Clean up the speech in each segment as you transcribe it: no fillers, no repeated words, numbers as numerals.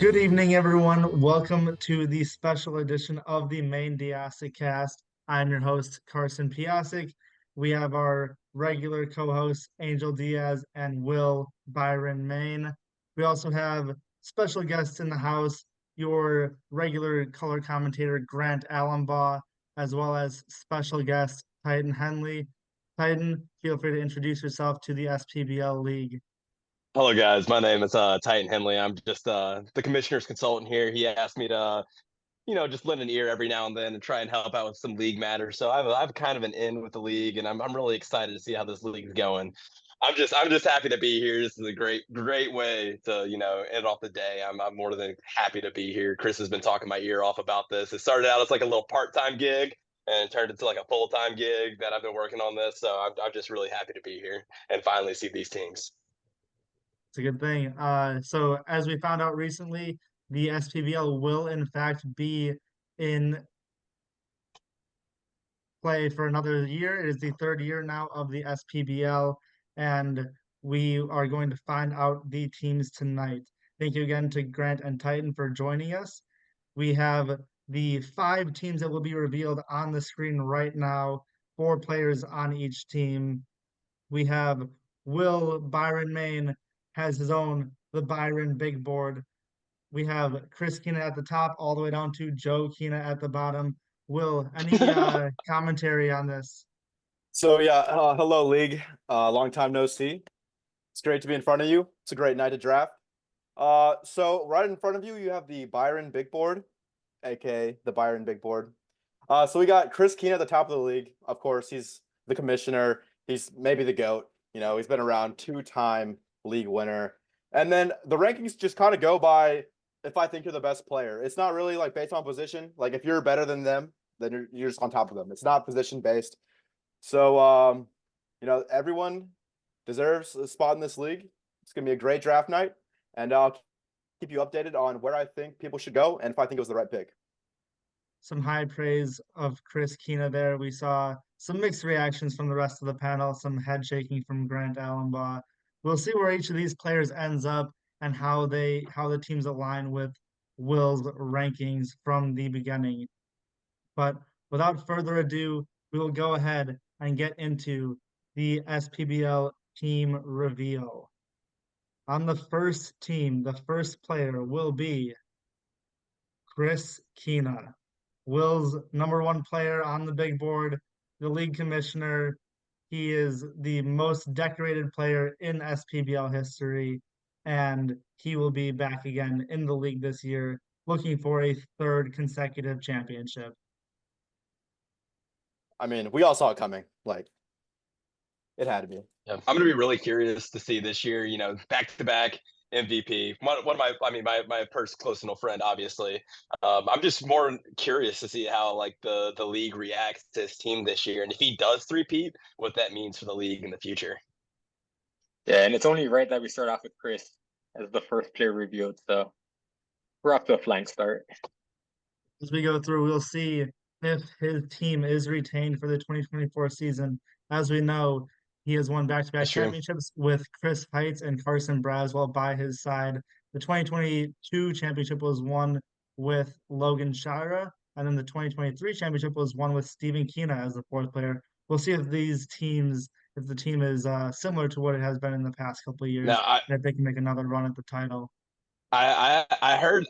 Good evening, everyone. Welcome to the special edition of the Main Diasek Cast. I'm your host, Carsen Piacsek. We have our regular co-hosts, Angel Diaz and Wil Main. We also have special guests in the house, your regular color commentator, Grant Alumbaugh, as well as special guest, Tytan Henley. Titan, feel free to introduce yourself to the SPBL League. Hello, guys. My name is Tytan Henley. I'm just the commissioner's consultant here. He asked me to, just lend an ear every now and then and try and help out with some league matters. So I have kind of an in with the league, and I'm really excited to see how this league is going. I'm just happy to be here. This is a great way to end off the day. I'm more than happy to be here. Chris has been talking my ear off about this. It started out as like a little part-time gig, and it turned into like a full-time gig that I've been working on this. So I'm just really happy to be here and finally see these teams. It's a good thing. So as we found out recently, the SPBL will in fact be in play for another year. It is the third year now of the SPBL, and we are going to find out the teams tonight. Thank you again to Grant and Titan for joining us. We have the 5 teams that will be revealed on the screen right now, 4 players on each team. We have Wil Main has his own the Byron big board. We have Chris Keena at the top, all the way down to Joe Keena at the bottom. Wil, any commentary on this? Hello league. Long time no see. It's great to be in front of you. It's a great night to draft. So right in front of you, you have the Byron big board, aka the Byron big board. So we got Chris Keena at the top of the league. Of course, he's the commissioner. He's maybe the GOAT. He's been around, 2-time league winner. And then the rankings just kind of go by if I think you're the best player. It's not really like based on position. Like if you're better than them, then you're just on top of them. It's not position based. So everyone deserves a spot in this league. It's gonna be a great draft night, and I'll keep you updated on where I think people should go and if I think it was the right pick. Some high praise of Chris Keena there. We saw some mixed reactions from the rest of the panel, some head shaking from Grant Alumbaugh. We'll see where each of these players ends up and how the teams align with Wil's rankings from the beginning. But without further ado, we will go ahead and get into the SPBL team reveal. On the first team, the first player will be Chris Keena, Wil's #1 player on the big board, the league commissioner. He is the most decorated player in SPBL history, and he will be back again in the league this year, looking for a 3rd consecutive championship. I mean, we all saw it coming. Like, it had to be. Yeah, I'm gonna be really curious to see this year. Back-to-back MVP. One of my personal friend, obviously. I'm just more curious to see how like the league reacts to his team this year, and if he does three-peat, what that means for the league in the future. Yeah, and it's only right that we start off with Chris as the first player revealed. So we're off to a flying start. As we go through, we'll see if his team is retained for the 2024 season. As we know, he has won back-to-back championships with Chris Heights and Carson Braswell by his side. The 2022 championship was won with Logan Shira, and then the 2023 championship was won with Stephen Keena as the 4th player. We'll see if the team is similar to what it has been in the past couple of years, and if they can make another run at the title. I heard.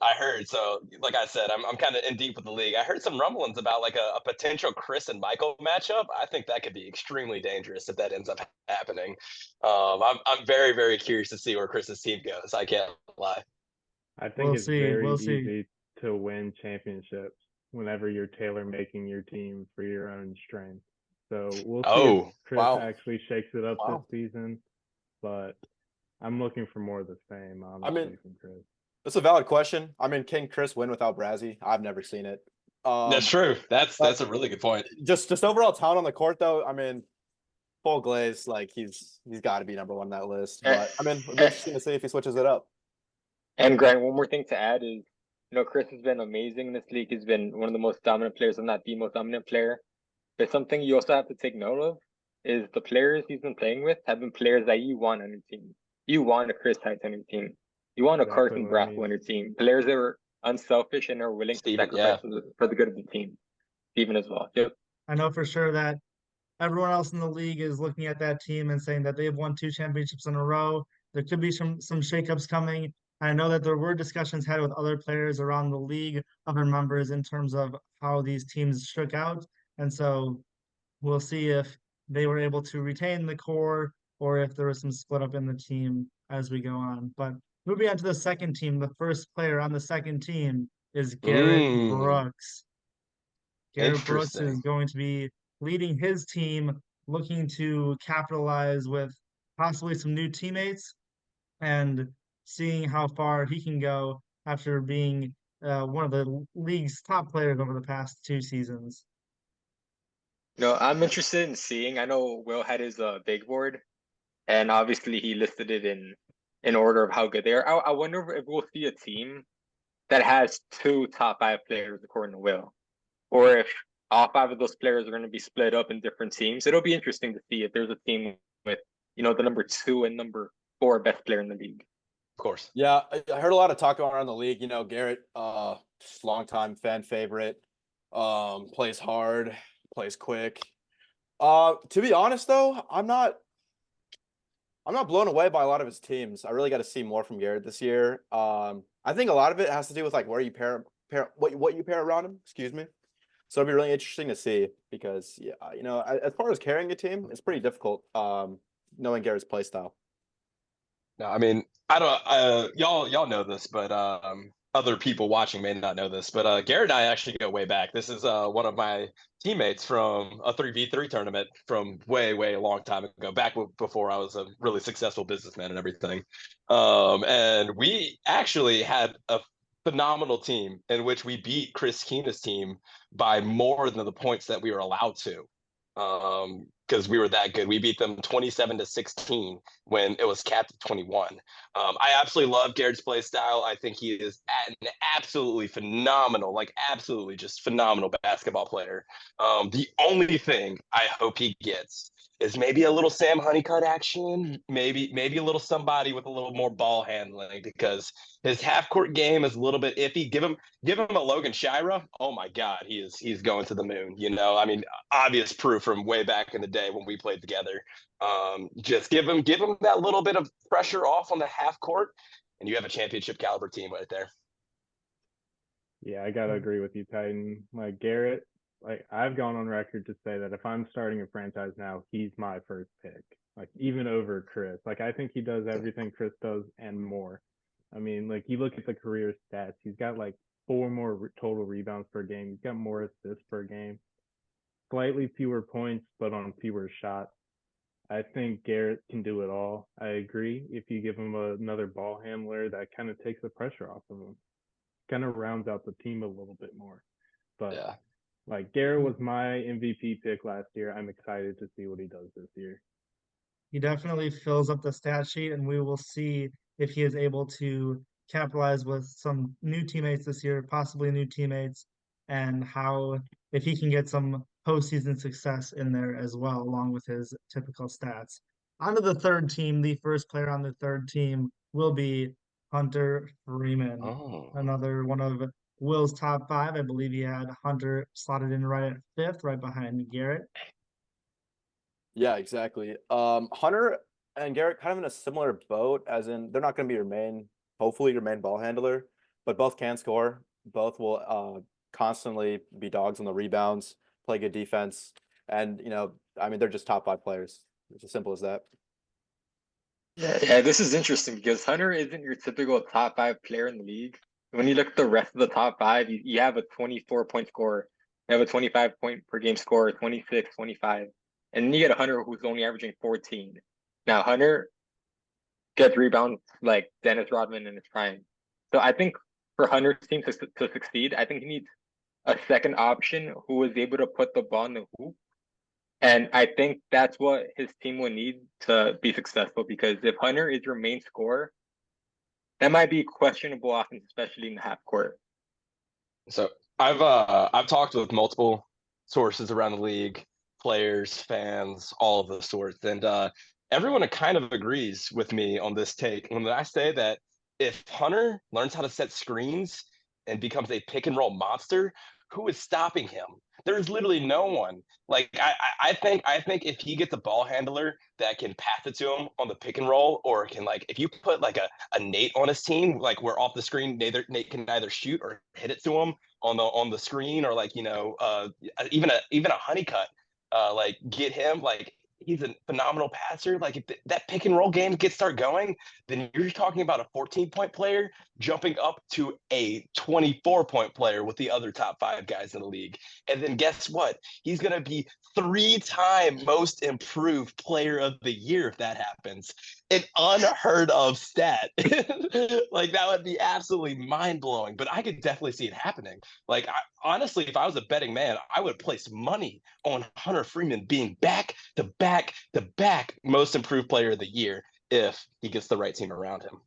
So, like I said, I'm kind of in deep with the league. I heard some rumblings about like a potential Chris and Michael matchup. I think that could be extremely dangerous if that ends up happening. I'm very curious to see where Chris's team goes. I can't lie. I think it's very easy to win championships whenever you're tailor making your team for your own strength. So we'll see if Chris actually shakes it up this season, but I'm looking for more of the same, honestly, from Chris. That's a valid question. I mean, can Chris win without Brazzy? I've never seen it. That's true. That's a really good point. Just overall talent on the court, though. I mean, full glaze, like he's got to be #1 on that list. But I mean, it'll be interesting to see if he switches it up. And Grant, one more thing to add is, Chris has been amazing in this league. He's been one of the most dominant players, if not the most dominant player. But something you also have to take note of is the players he's been playing with have been players that you want on your team. You want a Chris Heights on your team. You want a Exactly Carsen what I Piacsek mean. on your team. Players that are unselfish and are willing to sacrifice for the good of the team. Steven as well. Yep. I know for sure that everyone else in the league is looking at that team and saying that they've won 2 championships in a row. There could be some shakeups coming. I know that there were discussions had with other players around the league, other members in terms of how these teams shook out. And so we'll see if they were able to retain the core or if there was some split up in the team as we go on. But moving on to the second team, the first player on the second team is Garrett Brooks. Garrett Brooks is going to be leading his team, looking to capitalize with possibly some new teammates and seeing how far he can go after being one of the league's top players over the past 2 seasons. No, I'm interested in seeing. I know Will had his big board, and obviously he listed it in order of how good they are. I wonder if we'll see a team that has 2 top 5 players according to Will, or if all 5 of those players are going to be split up in different teams. It'll be interesting to see if there's a team with, the number 2 and number 4 best player in the league. Of course. Yeah, I heard a lot of talk going around the league. Garrett, longtime fan favorite, plays hard, plays quick. To be honest though, I'm not blown away by a lot of his teams. I really got to see more from Garrett this year. I think a lot of it has to do with like where you pair what you pair around him. Excuse me. So it'll be really interesting to see because as far as carrying a team, it's pretty difficult. Knowing Garrett's play style. No, I mean, I don't. Y'all know this, but other people watching may not know this. But Garrett and I actually go way back. This is one of my teammates from a 3v3 tournament from way a long time ago, back before I was a really successful businessman and everything. And we actually had a phenomenal team in which we beat Chris Keena's team by more than the points that we were allowed to. Because we were that good. We beat them 27-16 when it was capped at 21. I absolutely love Garrett's play style. I think he is an absolutely phenomenal, absolutely just phenomenal basketball player. The only thing I hope he gets is maybe a little Sam Honeycutt action, maybe a little somebody with a little more ball handling, because his half court game is a little bit iffy. Give him a Logan Shira. Oh my God, he's going to the moon. I mean, obvious proof from way back in the day when we played together. Just give him that little bit of pressure off on the half court, and you have a championship caliber team right there. Yeah, I gotta agree with you, Titan. Like Garrett, I've gone on record to say that if I'm starting a franchise now, he's my first pick. Even over Chris. I think he does everything Chris does and more. I mean, you look at the career stats, he's got 4 more total rebounds per game. He's got more assists per game. Slightly fewer points, but on fewer shots. I think Garrett can do it all. I agree. If you give him another ball handler, that kind of takes the pressure off of him. Kind of rounds out the team a little bit more. But yeah. Garrett was my MVP pick last year. I'm excited to see what he does this year. He definitely fills up the stat sheet, and we will see if he is able to capitalize with some new teammates this year, possibly new teammates, and if he can get some postseason success in there as well, along with his typical stats. On to the third team. The first player on the third team will be Hunter Freeman, another one of Will's top 5. I believe he had Hunter slotted in right at 5th, right behind Garrett. Yeah, exactly. Hunter and Garrett kind of in a similar boat, as in they're not going to be hopefully your main ball handler, but both can score. Both will constantly be dogs on the rebounds, play good defense, and I mean, they're just top 5 players. It's as simple as that. Yeah, this is interesting because Hunter isn't your typical top 5 player in the league. When you look at the rest of the top 5, you have a 24-point scorer, you have a 25-point per game scorer, 26, 25. And then you get a Hunter who's only averaging 14. Now, Hunter gets rebounds like Dennis Rodman in his prime. So I think for Hunter's team to succeed, I think he needs a second option who is able to put the ball in the hoop. And I think that's what his team will need to be successful, because if Hunter is your main scorer, that might be questionable offense, especially in the half court. So I've talked with multiple sources around the league, players, fans, all of those sorts, and everyone kind of agrees with me on this take when I say that if Hunter learns how to set screens and becomes a pick and roll monster, who is stopping him? There's literally no one. Like I think if he gets a ball handler that can pass it to him on the pick and roll, or can, like, if you put like a Nate on his team, like where off the screen Nate can either shoot or hit it to him on the screen, or like, even a honeycut, like get him, like he's a phenomenal passer. Like if that pick and roll game gets start going, then you're talking about a 14-point player jumping up to a 24-point player with the other top 5 guys in the league. And then guess what? He's going to be 3-time most improved player of the year if that happens. An unheard of stat. Like, that would be absolutely mind-blowing, but I could definitely see it happening. Like, honestly, if I was a betting man, I would place money on Hunter Freeman being back to back to back most improved player of the year if he gets the right team around him.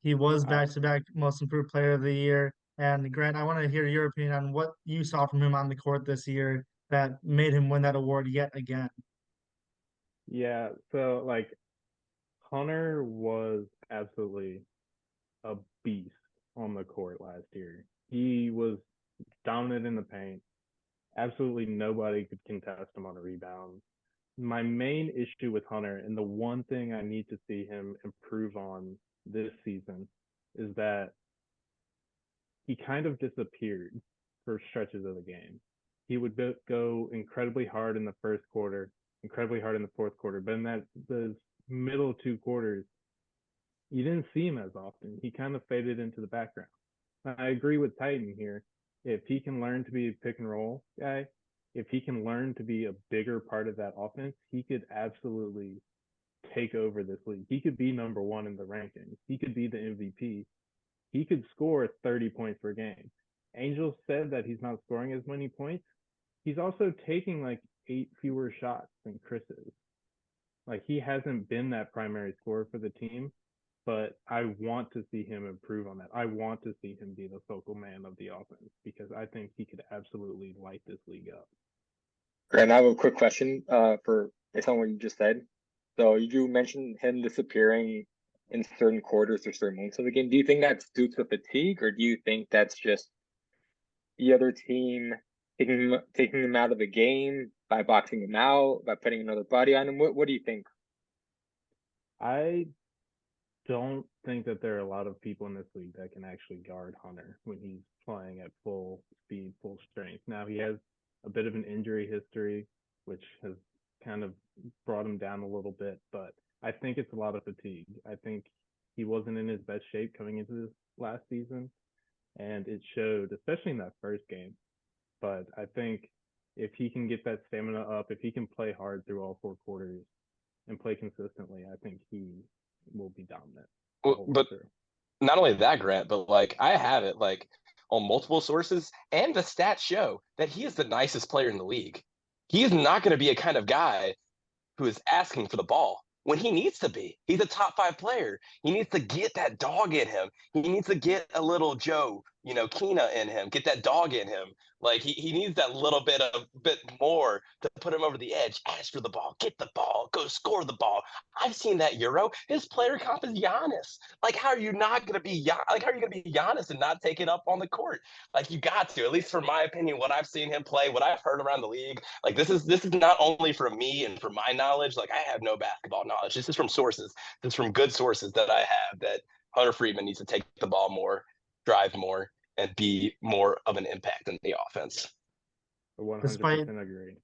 He was back-to-back most improved player of the year. And Grant, I want to hear your opinion on what you saw from him on the court this year that made him win that award yet again. Yeah, so like Hunter was absolutely a beast on the court last year. He was dominant in the paint. Absolutely nobody could contest him on a rebound. My main issue with Hunter, and the one thing I need to see him improve on this season, is that he kind of disappeared for stretches of the game. He would go incredibly hard in the first quarter, incredibly hard in the fourth quarter, but in those middle 2 quarters, you didn't see him as often. He kind of faded into the background. I agree with Titan here. If he can learn to be a pick and roll guy, if he can learn to be a bigger part of that offense, he could absolutely take over this league. He could be number 1 in the rankings. He could be the MVP. He could score 30 points per game. Angel said that he's not scoring as many points. He's also taking like 8 fewer shots than Chris is. Like, he hasn't been that primary scorer for the team, but I want to see him improve on that. I want to see him be the focal man of the offense, because I think he could absolutely light this league up. Grant, I have a quick question based on what you just said. So you mentioned him disappearing in certain quarters or certain moments of the game. Do you think that's due to fatigue, or do you think that's just the other team taking him out of the game by boxing him out, by putting another body on him? What do you think? I don't think that there are a lot of people in this league that can actually guard Hunter when he's playing at full speed, full strength. Now, he has a bit of an injury history, which has kind of brought him down a little bit, but I think it's a lot of fatigue. I think he wasn't in his best shape coming into this last season, and it showed, especially in that first game. But I think if he can get that stamina up, if he can play hard through all 4 quarters and play consistently, I think he will be dominant. But not only that, Grant, but like, I have it like on multiple sources, and the stats show that he is the nicest player in the league. He is not going to be a kind of guy who is asking for the ball when he needs to be. He's a top 5 player. He needs to get that dog in him. He needs to get a little Joe, Keena in him, get that dog in him. Like, he needs that little bit more to put him over the edge. Ask for the ball, get the ball, go score the ball. I've seen that Euro. His player comp is Giannis. Like, how are you going to be Giannis and not take it up on the court? Like, you got to, at least from my opinion, what I've seen him play, what I've heard around the league. Like, this is not only from me and from my knowledge. Like, I have no basketball knowledge. This is from sources. This is from good sources that I have, that Hunter Freeman needs to take the ball more, drive more, and be more of an impact in the offense. 100% agree.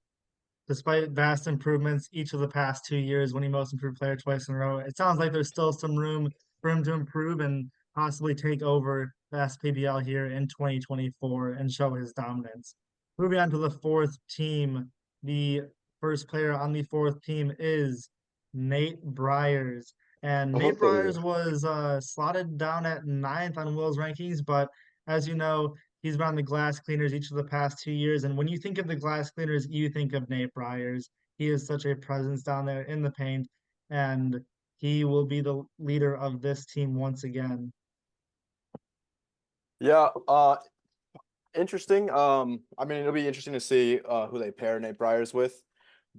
Despite vast improvements each of the past 2 years, winning most improved player twice in a row, it sounds like there's still some room for him to improve and possibly take over the SPBL here in 2024 and show his dominance. Moving on to the 4th team, the first player on the 4th team is Nate Briers. And Nate Briers was slotted down at 9th on Wil's rankings, but as you know, he's been on the Glass Cleaners each of the past 2 years. And when you think of the Glass Cleaners, you think of Nate Briers. He is such a presence down there in the paint, and he will be the leader of this team once again. Yeah, interesting. I mean, it'll be interesting to see who they pair Nate Briers with,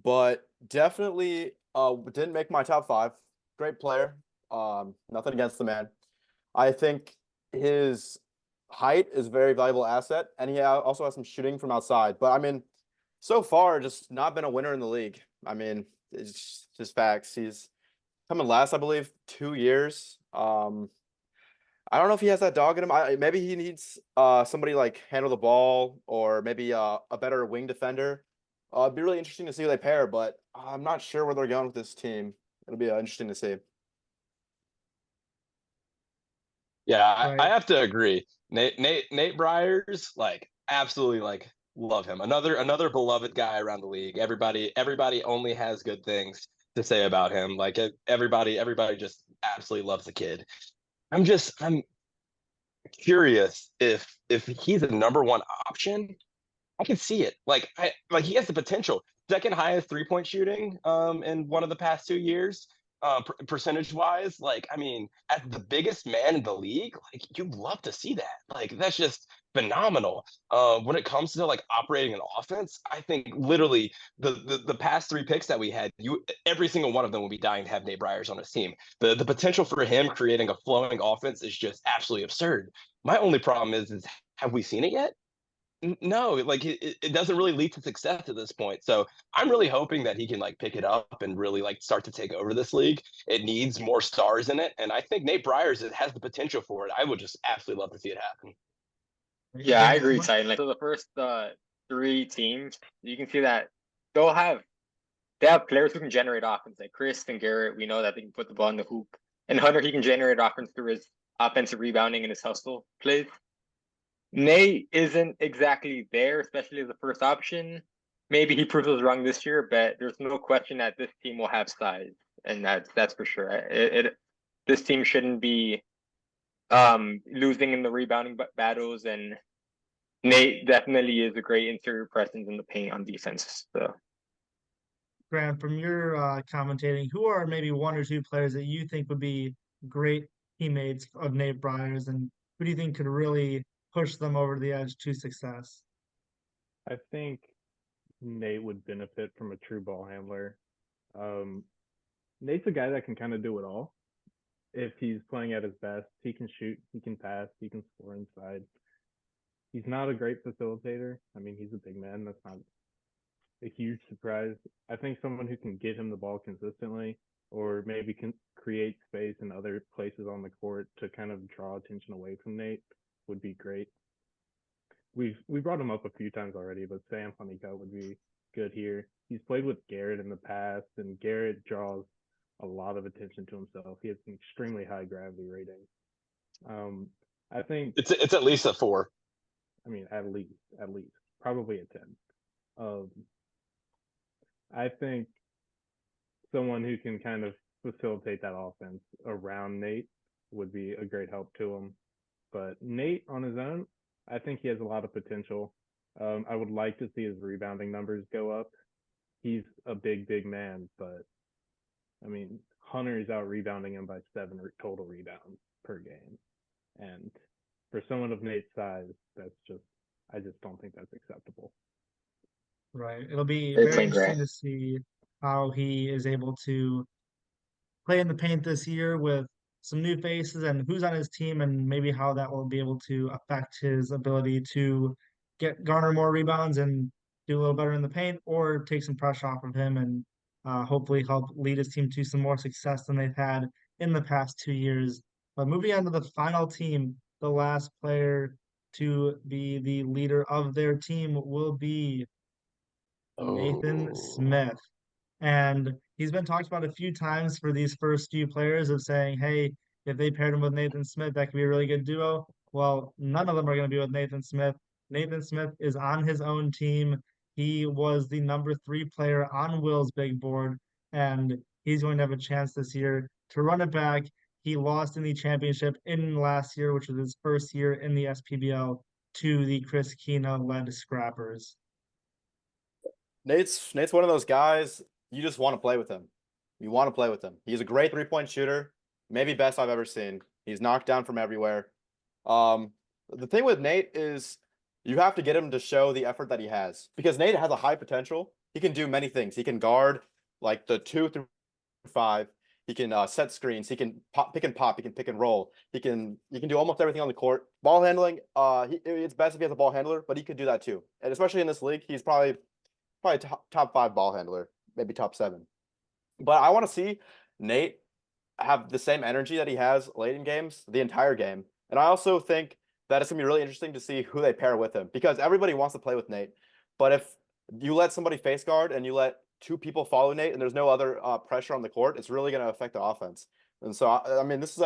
but definitely didn't make my top 5. Great player. Nothing against the man. I think his height is a very valuable asset, and he also has some shooting from outside. But I mean, so far, just not been a winner in the league. I mean, it's just facts. He's coming last, I believe, 2 years. I don't know if he has that dog in him. Maybe he needs somebody like handle the ball, or maybe a better wing defender. It'd be really interesting to see who they pair, but I'm not sure where they're going with this team. It'll be interesting to see. Yeah, I have to agree. Nate Briers, like, absolutely, like, love him. Another beloved guy around the league. Everybody only has good things to say about him. Like, everybody just absolutely loves the kid. I'm curious if he's a number one option. I can see it. Like he has the potential. Second highest 3-point shooting in one of the past 2 years, percentage wise. Like, I mean, as the biggest man in the league, like, you love to see that. Like, that's just phenomenal. When it comes to like operating an offense, I think literally the past 3 picks that we had, every single one of them will be dying to have Nate Briers on his team. The potential for him creating a flowing offense is just absolutely absurd. My only problem is have we seen it yet? No, like it doesn't really lead to success at this point. So I'm really hoping that he can like pick it up and really like start to take over this league. It needs more stars in it, and I think Nate Briers has the potential for it. I would just absolutely love to see it happen. Yeah, I agree, Tytan. Like, so the first 3 teams, you can see that they have players who can generate offense. Like Chris and Garrett, we know that they can put the ball in the hoop, and Hunter, he can generate offense through his offensive rebounding and his hustle plays. Nate isn't exactly there, especially as the first option. Maybe he proves us wrong this year, but there's no question that this team will have size, and that's for sure. This team shouldn't be losing in the rebounding battles, and Nate definitely is a great interior presence in the paint on defense. So, Grant, from your commentating, who are maybe 1 or 2 players that you think would be great teammates of Nate Briers, and who do you think could really push them over the edge to success? I think Nate would benefit from a true ball handler. Nate's a guy that can kind of do it all. If he's playing at his best, he can shoot, he can pass, he can score inside. He's not a great facilitator. I mean, he's a big man. That's not a huge surprise. I think someone who can get him the ball consistently, or maybe can create space in other places on the court to kind of draw attention away from Nate, would be great. We brought him up a few times already, but Sam Honeycutt would be good here. He's played with Garrett in the past, and Garrett draws a lot of attention to himself. He has an extremely high gravity rating. I think it's at least a 4. I mean, at least probably a 10. I think someone who can kind of facilitate that offense around Nate would be a great help to him. But Nate on his own, I think he has a lot of potential. I would like to see his rebounding numbers go up. He's a big man, but I mean, Hunter is out rebounding him by 7 total rebounds per game. And for someone of Nate's size, I just don't think that's acceptable. Right. It'll be very interesting to see how he is able to play in the paint this year with some new faces and who's on his team, and maybe how that will be able to affect his ability to garner more rebounds and do a little better in the paint, or take some pressure off of him and hopefully help lead his team to some more success than they've had in the past 2 years. But moving on to the final team, the last player to be the leader of their team will be Nathan Smith. And he's been talked about a few times for these first few players of saying, hey, if they paired him with Nathan Smith, that could be a really good duo. Well, none of them are going to be with Nathan Smith. Nathan Smith is on his own team. He was the number 3 player on Wil's big board, and he's going to have a chance this year to run it back. He lost in the championship in last year, which was his first year in the SPBL, to the Chris Keena-led Scrappers. Nate's one of those guys you just want to play with him. You want to play with him. He's a great 3-point shooter, maybe best I've ever seen. He's knocked down from everywhere. The thing with Nate is you have to get him to show the effort that he has, because Nate has a high potential. He can do many things. He can guard like the 2 through 5. He can set screens. He can pick and pop. He can pick and roll. He can do almost everything on the court. Ball handling. It's best if he has a ball handler, but he could do that too. And especially in this league, he's probably top 5 ball handler, maybe top 7. But I want to see Nate have the same energy that he has late in games, the entire game. And I also think that it's gonna be really interesting to see who they pair with him, because everybody wants to play with Nate. But if you let somebody face guard and you let 2 people follow Nate and there's no other pressure on the court, it's really going to affect the offense. And so, I mean, this is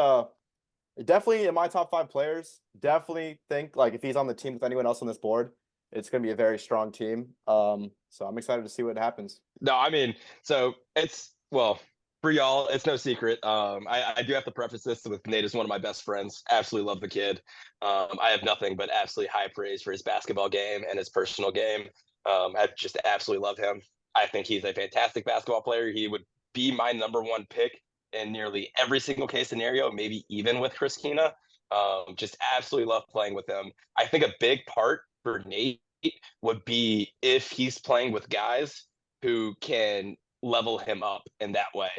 definitely in my top 5 players. Definitely think like if he's on the team with anyone else on this board, it's going to be a very strong team. So I'm excited to see what happens. No, I mean, so it's, well, for y'all, it's no secret. I do have to preface this with Nate is one of my best friends. Absolutely love the kid. I have nothing but absolutely high praise for his basketball game and his personal game. I just absolutely love him. I think he's a fantastic basketball player. He would be my number 1 pick in nearly every single case scenario, maybe even with Chris Kina. Just absolutely love playing with him. I think a big part for Nate would be if he's playing with guys who can level him up in that way,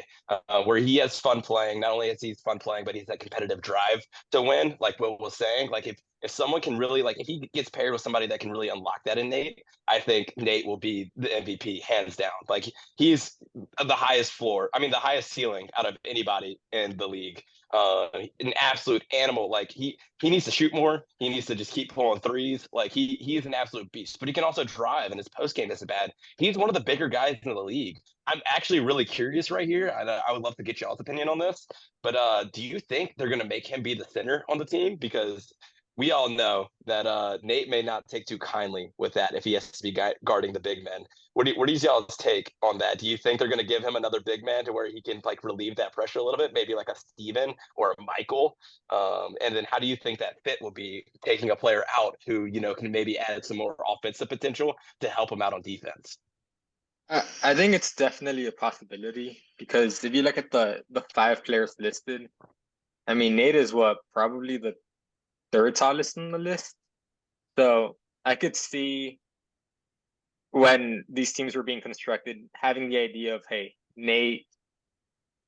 where he has fun playing. Not only is he fun playing, but he's that competitive drive to win. Like Will was saying, like if someone can really, like if he gets paired with somebody that can really unlock that in Nate, I think Nate will be the MVP hands down. Like he's the highest floor, I mean the highest ceiling out of anybody in the league. An absolute animal. Like he needs to shoot more. He needs to just keep pulling threes. Like he's an absolute beast, but he can also drive, and his post game isn't bad. He's one of the bigger guys in the league. I'm actually really curious right here. I would love to get y'all's opinion on this, but do you think they're going to make him be the center on the team? Because we all know that Nate may not take too kindly with that if he has to be guarding the big men. What do y'all's take on that? Do you think they're going to give him another big man to where he can like relieve that pressure a little bit, maybe like a Steven or a Michael? And then how do you think that fit will be taking a player out who, can maybe add some more offensive potential to help him out on defense? I think it's definitely a possibility, because if you look at the 5 players listed, I mean, Nate is probably the 3rd tallest on the list. So I could see when these teams were being constructed, having the idea of, hey, Nate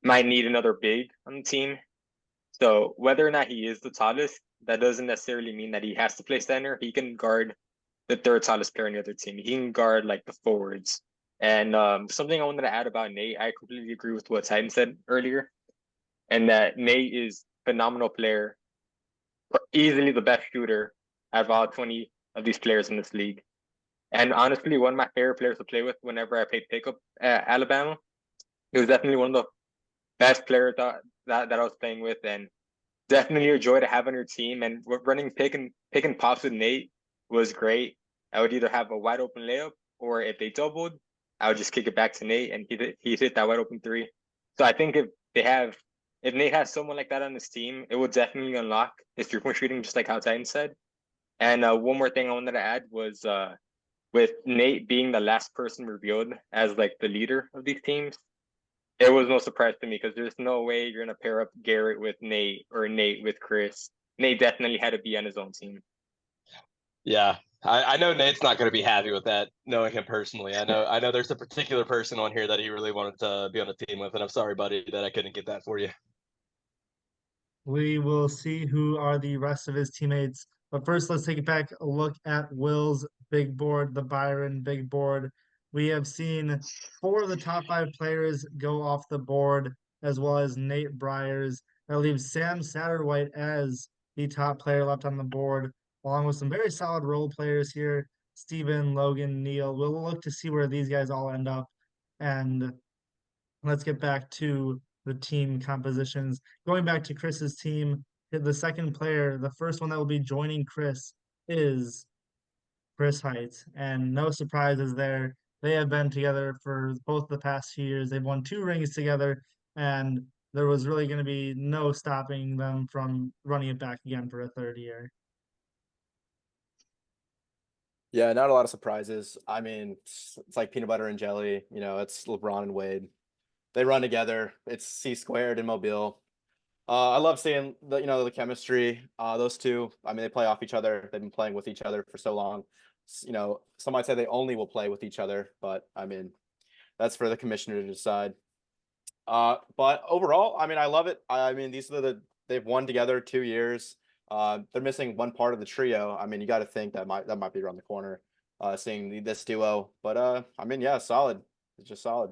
might need another big on the team. So whether or not he is the tallest, that doesn't necessarily mean that he has to play center. He can guard the 3rd tallest player on the other team. He can guard like the forwards. And something I wanted to add about Nate, I completely agree with what Titan said earlier, and that Nate is a phenomenal player, easily the best shooter out of all 20 of these players in this league. And honestly, one of my favorite players to play with whenever I played pickup at Alabama. He was definitely one of the best players that I was playing with, and definitely a joy to have on your team. And running pick and pops with Nate was great. I would either have a wide open layup, or if they doubled, I would just kick it back to Nate, and he hit that wide open 3. So I think if Nate has someone like that on his team, it will definitely unlock his 3-point shooting, just like how Titan said. And one more thing I wanted to add was with Nate being the last person revealed as like the leader of these teams, it was no surprise to me, because there's no way you're gonna pair up Garrett with Nate or Nate with Chris. Nate definitely had to be on his own team. Yeah, I know Nate's not going to be happy with that, knowing him personally. I know there's a particular person on here that he really wanted to be on a team with, and I'm sorry, buddy, that I couldn't get that for you. We will see who are the rest of his teammates. But first, let's take it back a look at Will's big board, the Byron big board. We have seen 4 of the top 5 players go off the board, as well as Nate Briers. That leaves Sam Satterwhite as the top player left on the board, along with some very solid role players here. Steven, Logan, Neil. We'll look to see where these guys all end up. And let's get back to the team compositions. Going back to Chris's team, the second player, the first one that will be joining Chris is Chris Height. And no surprises there. They have been together for both the past few years. They've won 2 rings together, and there was really going to be no stopping them from running it back again for a 3rd year. Yeah, not a lot of surprises. I mean, it's like peanut butter and jelly. It's LeBron and Wade. They run together. It's C squared in Mobile. I love seeing the chemistry. Those 2. I mean, they play off each other. They've been playing with each other for so long. Some might say they only will play with each other, but I mean, that's for the commissioner to decide. But overall, I mean, I love it. I mean, they've won together 2 years. They're missing one part of the trio. I mean, you got to think that might be around the corner, seeing this duo. But I mean, yeah, solid. It's just solid.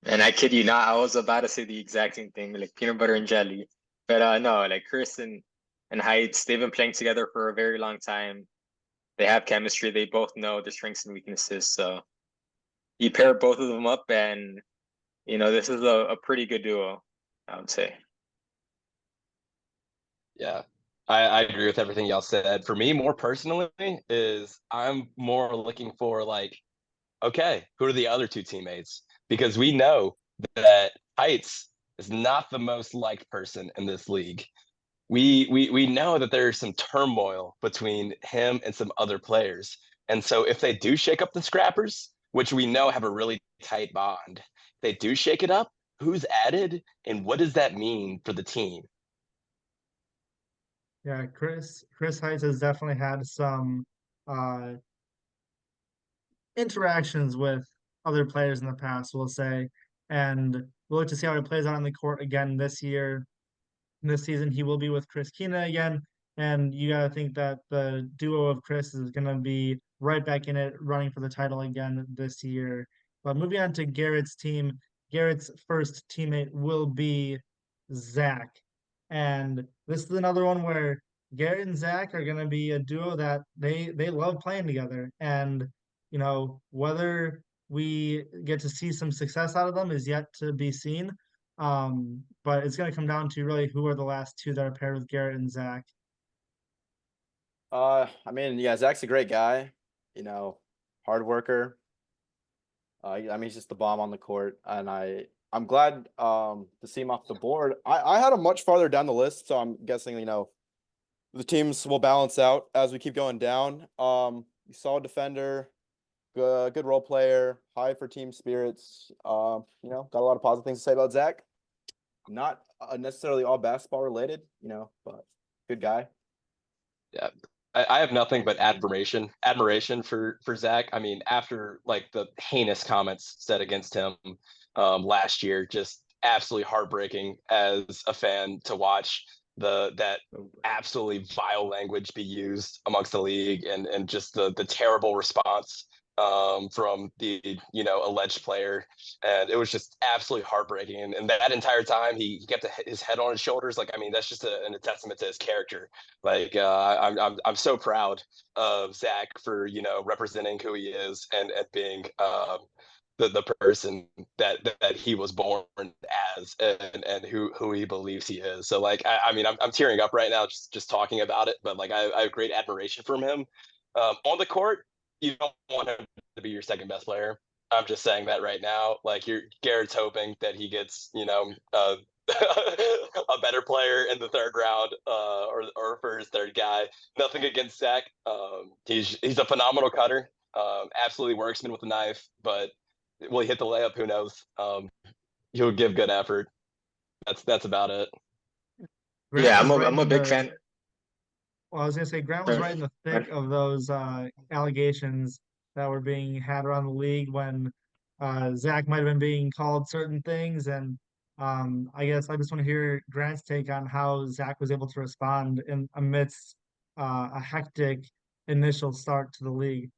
And I kid you not, I was about to say the exact same thing, like peanut butter and jelly. But no, like Chris and Heights, they've been playing together for a very long time. They have chemistry. They both know the strengths and weaknesses. So you pair both of them up, and this is a pretty good duo, I would say. Yeah, I agree with everything y'all said. For me, more personally, is I'm more looking for like, okay, who are the other two teammates? Because we know that Heights is not the most liked person in this league. We know that there's some turmoil between him and some other players. And so if they do shake up the Scrappers, which we know have a really tight bond, if they do shake it up, who's added and what does that mean for the team? Yeah, Chris Heights has definitely had some uh interactions with other players in the past, we'll say. And we'll look to see how he plays out on the court again this year. This season, he will be with Chris Kina again. And you got to think that the duo of Chris is going to be right back in it, running for the title again this year. But moving on to Garrett's team, Garrett's first teammate will be Zach. And this is another one where Garrett and Zach are going to be a duo that they love playing together. And whether we get to see some success out of them is yet to be seen. But it's going to come down to really who are the last two that are paired with Garrett and Zach. I mean, yeah, Zach's a great guy, hard worker. I mean, he's just the bomb on the court, and I'm glad to see him off the board. I had him much farther down the list, so I'm guessing the teams will balance out as we keep going down. Solid defender, good role player, high for team spirits. Got a lot of positive things to say about Zach. Not necessarily all basketball related, but good guy. Yeah, I have nothing but admiration for Zach. I mean, after like the heinous comments said against him last year, just absolutely heartbreaking as a fan to watch that absolutely vile language be used amongst the league and just the terrible response from the alleged player, and it was just absolutely heartbreaking. And that entire time he kept his head on his shoulders. Like, I mean, that's just a testament to his character. Like, I'm so proud of Zach for representing who he is and being the person that he was born as and who he believes he is. So like, I mean, I'm tearing up right now just talking about it. But like, I have great admiration from him on the court. You don't want him to be your second best player. I'm just saying that right now. Like, Garrett's hoping that he gets, a better player in the third round, or for his third guy. Nothing against Zach. He's a phenomenal cutter. Absolutely worksman with a knife. But will he hit the layup? Who knows? He'll give good effort. That's about it. Yeah, I'm a big fan. Well, I was gonna say Grant was right in the thick of those allegations that were being had around the league when Zach might have been being called certain things, and I guess I just want to hear Grant's take on how Zach was able to respond amidst a hectic initial start to the league.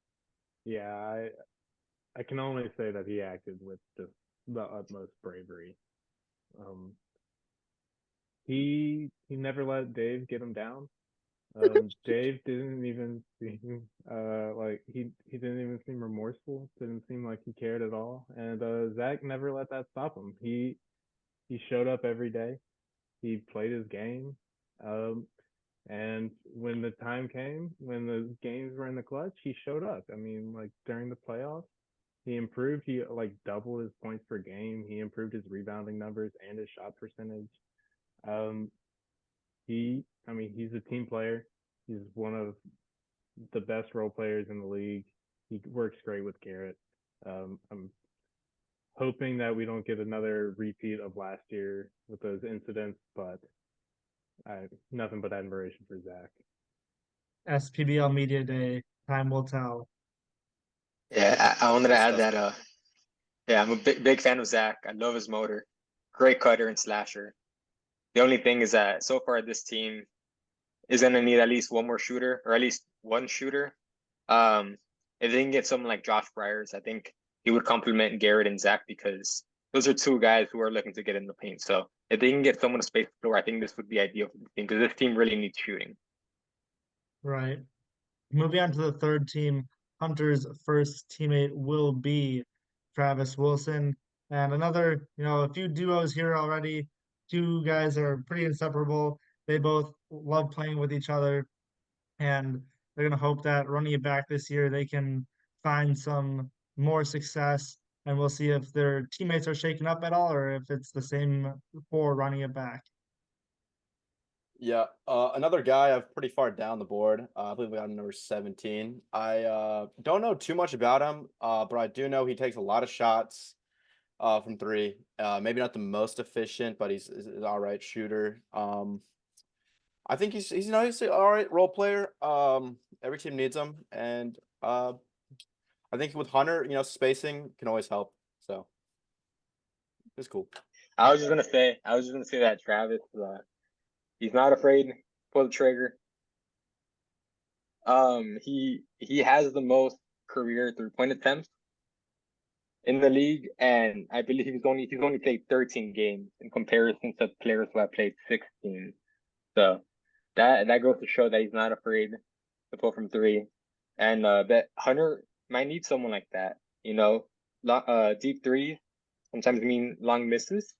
Yeah, I can only say that he acted with just the utmost bravery. He never let Dave get him down. Dave didn't even seem like he didn't even seem remorseful. Didn't seem like he cared at all. And Zach never let that stop him. He showed up every day. He played his game. And when the time came, when the games were in the clutch, he showed up. I mean, like during the playoffs, he improved. He like doubled his points per game. He improved his rebounding numbers and his shot percentage. He's a team player. He's one of the best role players in the league. He works great with Garrett. I'm hoping that we don't get another repeat of last year with those incidents, but nothing but admiration for Zach. SPBL Media Day, time will tell. Yeah, I wanted to add that. Yeah, I'm a big fan of Zach. I love his motor. great cutter and slasher. The only thing is that so far this team is going to need at least one more shooter, or at least one shooter. If they can get someone like Josh Bryars, I think he would complement Garrett and Zach, because those are two guys who are looking to get in the paint. So if they can get someone to space the floor, I think this would be ideal for the team, because this team really needs shooting. Right. Moving on to the third team, Hunter's first teammate will be Travis Wilson. And another, a few duos here already. Two guys are pretty inseparable. They both love playing with each other. And they're going to hope that running it back this year, they can find some more success. And we'll see if their teammates are shaken up at all, or if it's the same for running it back. Yeah, another guy I've pretty far down the board. I believe we got number 17. I don't know too much about him, but I do know he takes a lot of shots from three. Maybe not the most efficient, but he's an all right shooter. I think he's an all right role player. Every team needs him, and I think with Hunter, spacing can always help. So it's cool. I was just gonna say that Travis, he's not afraid to pull the trigger. He has the most career 3-point attempts in the league, and I believe he's only played 13 games in comparison to players who have played 16. So that goes to show that he's not afraid to pull from three, and that Hunter might need someone like that. Deep threes sometimes mean long misses,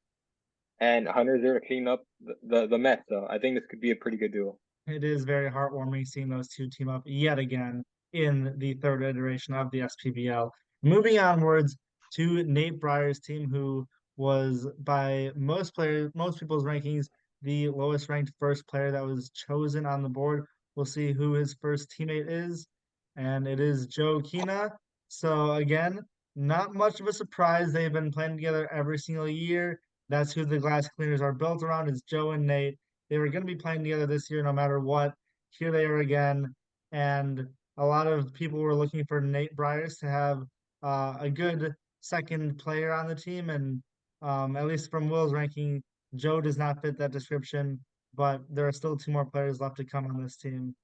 and Hunter's there to clean up the mess. So I think this could be a pretty good duo. It is very heartwarming seeing those two team up yet again in the third iteration of the SPBL. Moving onwards to Nate Bryars' team, who was by most people's rankings, the lowest ranked first player that was chosen on the board. We'll see who his first teammate is, and it is Joe Kina. So again, not much of a surprise. They've been playing together every single year. That's who the Glass Cleaners are built around, is Joe and Nate. They were going to be playing together this year no matter what. Here they are again, and a lot of people were looking for Nate Bryars to have a good second player on the team, and at least from Will's ranking, Joe does not fit that description, but there are still two more players left to come on this team.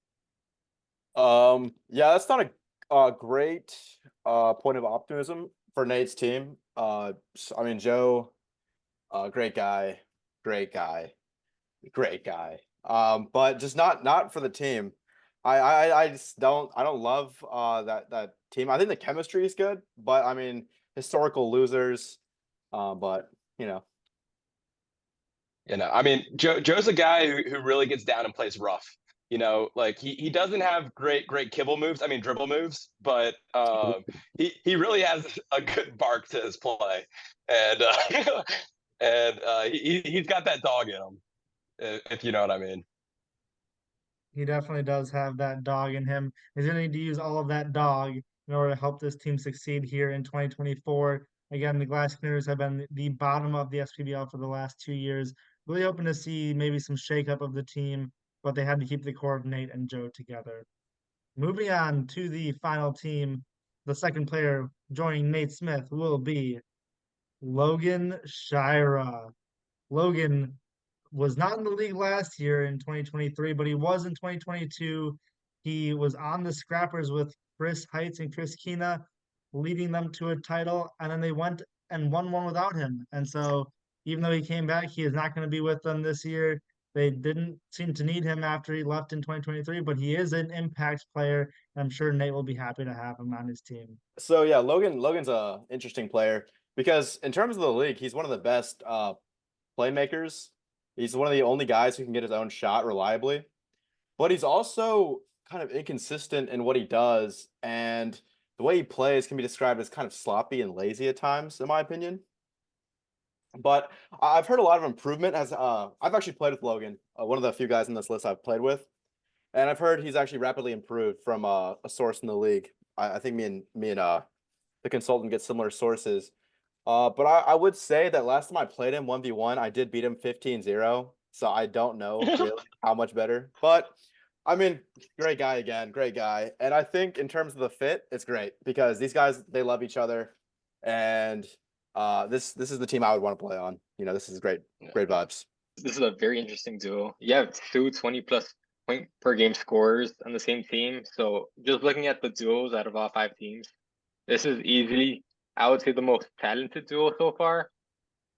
Yeah, that's not a great point of optimism for Nate's team. Joe, great guy, but just not for the team. I just don't love that team. I think the chemistry is good, but historical losers. But Joe's a guy who really gets down and plays rough. Like he doesn't have great dribble moves, but he really has a good bark to his play, and he's got that dog in him, if you know what I mean. He definitely does have that dog in him. He's going to need to use all of that dog in order to help this team succeed here in 2024. Again, the Glass Cleaners have been the bottom of the SPBL for the last 2 years. Really hoping to see maybe some shakeup of the team, but they had to keep the core of Nate and Joe together. Moving on to the final team, the second player joining Nate Smith will be Logan Shira. Logan was not in the league last year in 2023, but he was in 2022. He was on the Scrappers with Chris Heights and Chris Kina, leading them to a title, and then they went and won one without him. And so even though he came back, he is not going to be with them this year. They didn't seem to need him after he left in 2023, but he is an impact player. And I'm sure Nate will be happy to have him on his team. So yeah, Logan's a interesting player because in terms of the league, he's one of the best playmakers. He's one of the only guys who can get his own shot reliably, but he's also kind of inconsistent in what he does, and the way he plays can be described as kind of sloppy and lazy at times, in my opinion. But I've heard a lot of improvement as I've actually played with Logan, one of the few guys in this list I've played with, and I've heard he's actually rapidly improved from a source in the league. I think me and the consultant get similar sources. But I would say that last time I played him 1v1, I did beat him 15-0. So I don't know really how much better. But great guy again, great guy. And I think in terms of the fit, it's great because these guys, they love each other. And This is the team I would want to play on. This is great vibes. This is a very interesting duo. You have two 20+ point per game scorers on the same team. So just looking at the duos out of all 5 teams, this is easily, I would say, the most talented duo so far.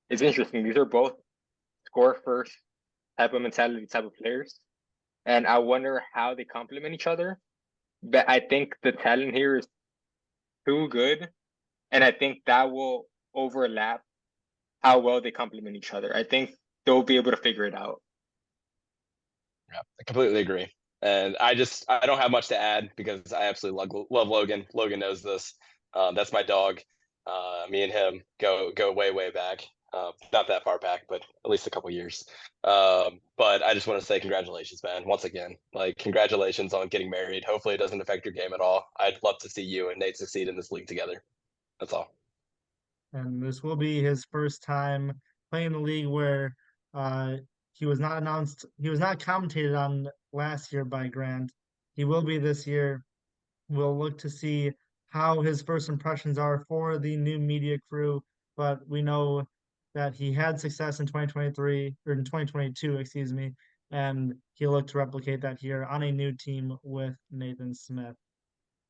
It's interesting. These are both score first type of mentality type of players. And I wonder how they complement each other. But I think the talent here is too good. And I think that will overlap how well they complement each other. I think they'll be able to figure it out. Yeah, I completely agree. And I don't have much to add because I absolutely love Logan. Logan knows this. That's my dog. Me and him go way, way back. Not that far back, but at least a couple years. But I just want to say congratulations, man. Once again, congratulations on getting married. Hopefully it doesn't affect your game at all. I'd love to see you and Nate succeed in this league together. That's all. And this will be his first time playing the league where he was not commentated on last year by Grant. He will be this year. We'll look to see how his first impressions are for the new media crew, but we know that he had success in 2023 or in 2022, excuse me, and he'll look to replicate that here on a new team with Nathan Smith.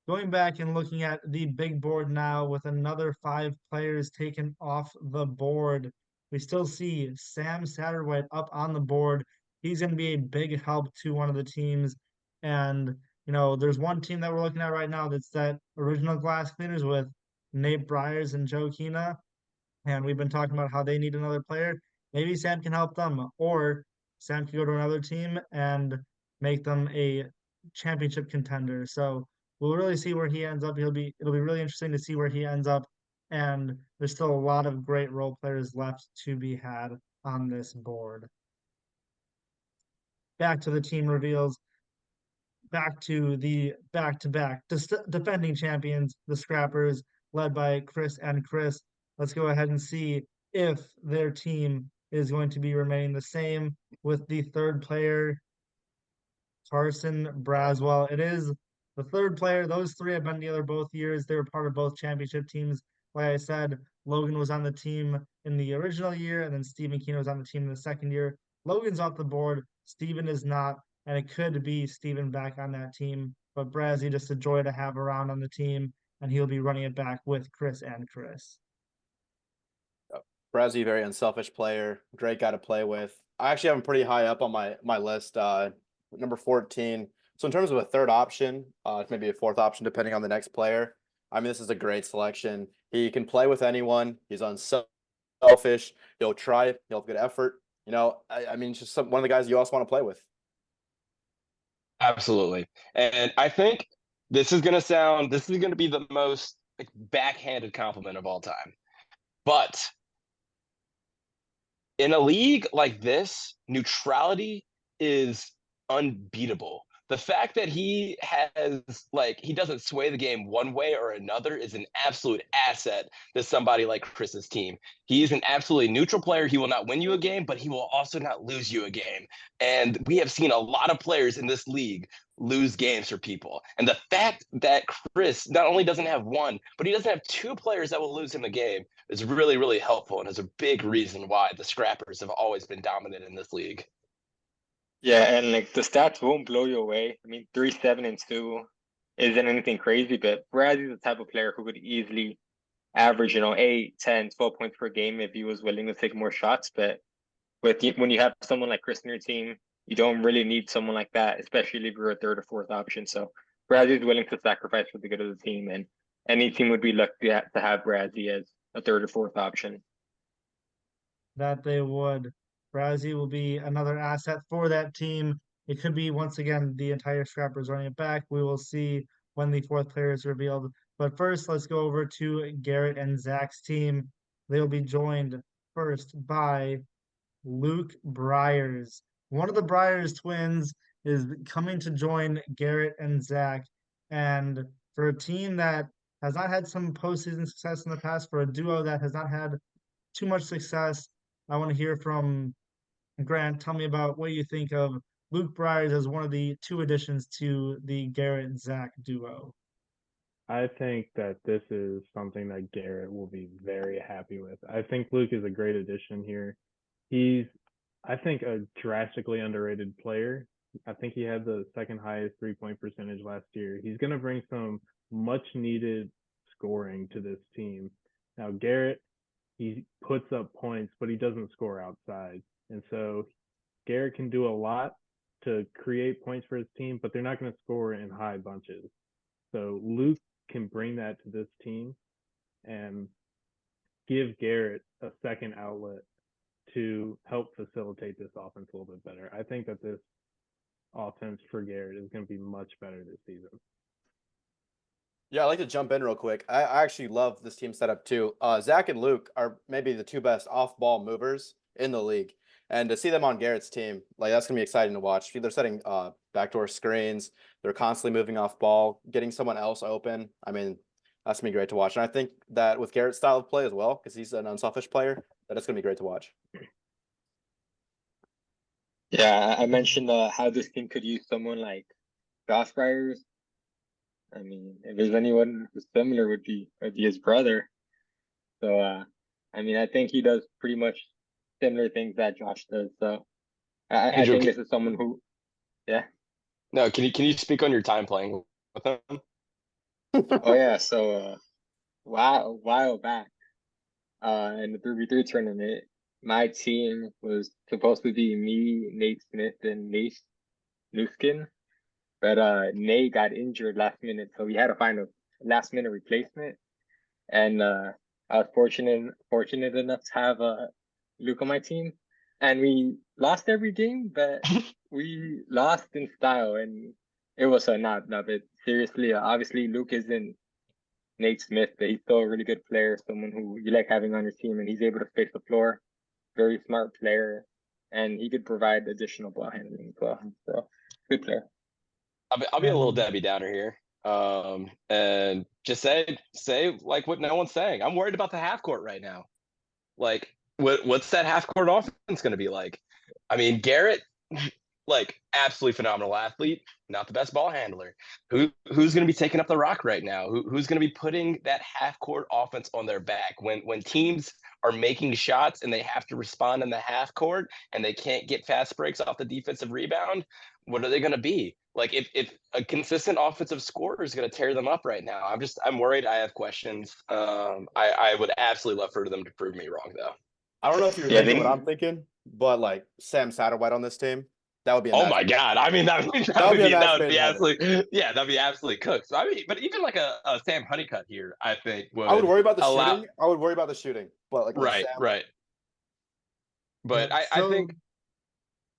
Going back and looking at the big board now with another 5 players taken off the board, we still see Sam Satterwhite up on the board. He's going to be a big help to one of the teams. And, there's one team that we're looking at right now that's that original glass cleaners with Nate Bryers and Joe Kina. And we've been talking about how they need another player. Maybe Sam can help them, or Sam can go to another team and make them a championship contender. So we'll really see where he ends up. It'll be really interesting to see where he ends up. And there's still a lot of great role players left to be had on this board. Back to the team reveals. Back to the back-to-back defending champions, the Scrappers, led by Chris and Chris. Let's go ahead and see if their team is going to be remaining the same with the third player, Carsen Braswell. It is the third player. Those 3 have been together both years. They were part of both championship teams. Like I said, Logan was on the team in the original year, and then Stephen Kino was on the team in the second year. Logan's off the board. Stephen is not, and it could be Stephen back on that team. But Brazzy, just a joy to have around on the team, and he'll be running it back with Chris and Chris. Brazzy, very unselfish player. Great guy to play with. I actually have him pretty high up on my list. Number 14. So in terms of a third option, maybe a fourth option, depending on the next player. I mean, this is a great selection. He can play with anyone. He's unselfish. He'll try. He'll have good effort. I mean, just one of the guys you also want to play with. Absolutely. And I think this is going to be the most backhanded compliment of all time. But in a league like this, neutrality is unbeatable. The fact that he doesn't sway the game one way or another is an absolute asset to somebody like Chris's team. He's an absolutely neutral player. He will not win you a game, but he will also not lose you a game. And we have seen a lot of players in this league lose games for people. And the fact that Chris not only doesn't have one, but he doesn't have 2 players that will lose him a game is really, really helpful and is a big reason why the Scrappers have always been dominant in this league. Yeah, and the stats won't blow you away. I mean, 3-7-2 isn't anything crazy, but Bradley's the type of player who could easily average, 8, 10, 12 points per game if he was willing to take more shots. But when you have someone like Chris in your team, you don't really need someone like that, especially if you're a third or fourth option. So Bradley's willing to sacrifice for the good of the team, and any team would be lucky to have Bradley as a third or fourth option. That they would. Brazzy will be another asset for that team. It could be, once again, the entire Scrappers running it back. We will see when the fourth player is revealed. But first, let's go over to Garrett and Zach's team. They'll be joined first by Luke Bryers. One of the Bryers twins is coming to join Garrett and Zach. And for a team that has not had some postseason success in the past, for a duo that has not had too much success, I want to hear from Grant. Tell me about what you think of Luke Bryers as one of the 2 additions to the Garrett and Zach duo. I think that this is something that Garrett will be very happy with. I think Luke is a great addition here. He's, I think, a drastically underrated player. I think he had the second highest 3-point percentage last year. He's going to bring some much needed scoring to this team. Now, Garrett, he puts up points, but he doesn't score outside. And so Garrett can do a lot to create points for his team, but they're not going to score in high bunches. So Luke can bring that to this team and give Garrett a second outlet to help facilitate this offense a little bit better. I think that this offense for Garrett is going to be much better this season. Yeah, I'd like to jump in real quick. I actually love this team setup too. Zach and Luke are maybe the two best off-ball movers in the league. And to see them on Garrett's team, like that's going to be exciting to watch. They're setting backdoor screens. They're constantly moving off ball, getting someone else open. I mean, that's going to be great to watch. And I think that with Garrett's style of play as well, because he's an unselfish player, that it's going to be great to watch. Yeah, I mentioned how this team could use someone like Josh Byers. I mean, if there's anyone who's similar, would be his brother. So, I mean, I think he does pretty much similar things that Josh does. So, I think this is someone who, yeah. No, can you speak on your time playing with him? Oh yeah, so a while back, in the 3v3 tournament, my team was supposed to be me, Nate Smith, and Nate Newskin. But Nate got injured last minute, so we had to find a last minute replacement. And I was fortunate enough to have Luke on my team, and we lost every game, but we lost in style, and it was not but seriously. Obviously, Luke isn't Nate Smith, but he's still a really good player, someone who you like having on your team, and he's able to space the floor. Very smart player, and he could provide additional ball handling as well. So, good player. I'll be a little Debbie Downer here, and just say like what no one's saying. I'm worried about the half court right now. Like, what's that half court offense going to be like? I mean, Garrett, like, absolutely phenomenal athlete, not the best ball handler. Who's going to be taking up the rock right now? Who's going to be putting that half court offense on their back when teams are making shots and they have to respond in the half court and they can't get fast breaks off the defensive rebound? What are they going to be? Like, if a consistent offensive scorer is going to tear them up right now, I'm worried. I have questions. I would absolutely love for them to prove me wrong, though. I don't know if you're thinking what I'm thinking, but like Sam Satterwhite on this team, that would be. Oh my God! I mean, that would be absolutely, yeah, that'd be absolutely cooked. So, I mean, but even like a Sam Honeycutt here, I think I would worry about the shooting. I would worry about the shooting, but like right. But yeah, I think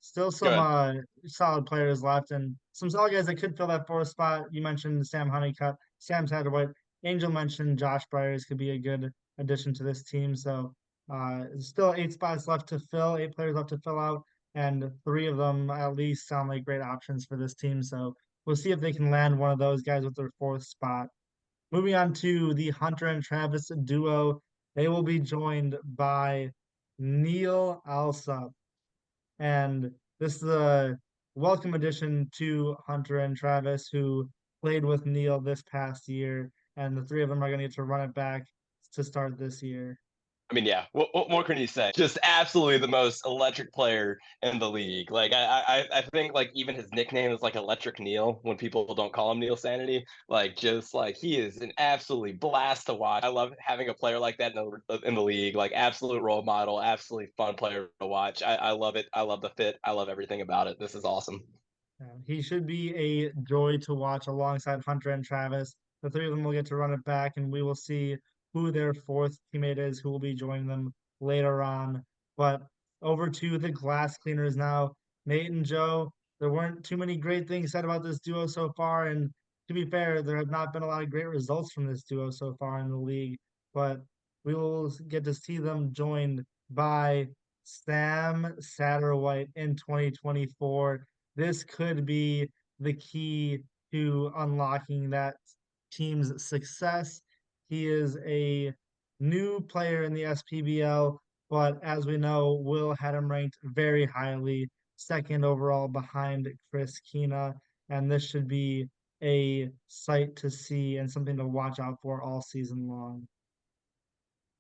still some solid players left and some solid guys that could fill that fourth spot. You mentioned Sam Honeycutt, Sam Satterwhite. Angel mentioned Josh Byers could be a good addition to this team. So still 8 spots left to fill, 8 players left to fill out, and 3 of them at least sound like great options for this team. So we'll see if they can land one of those guys with their 4th spot. Moving on to the Hunter and Travis duo, they will be joined by Neil Alsop. And this is a welcome addition to Hunter and Travis, who played with Neil this past year. And the 3 of them are going to get to run it back to start this year. I mean, yeah, what more can you say? Just absolutely the most electric player in the league. Like, I think, like, even his nickname is, like, Electric Neil when people don't call him Neil Sanity. Like, just, like, he is an absolutely blast to watch. I love having a player like that in the league. Like, absolute role model, absolutely fun player to watch. I love it. I love the fit. I love everything about it. This is awesome. He should be a joy to watch alongside Hunter and Travis. The 3 of them will get to run it back, and we will see who their 4th teammate is, who will be joining them later on. But over to the glass cleaners now. Nate and Joe, there weren't too many great things said about this duo so far, and to be fair, there have not been a lot of great results from this duo so far in the league. But we will get to see them joined by Sam Satterwhite in 2024. This could be the key to unlocking that team's success. He is a new player in the SPBL, but as we know, Will had him ranked very highly, 2nd overall behind Chris Kina, and this should be a sight to see and something to watch out for all season long.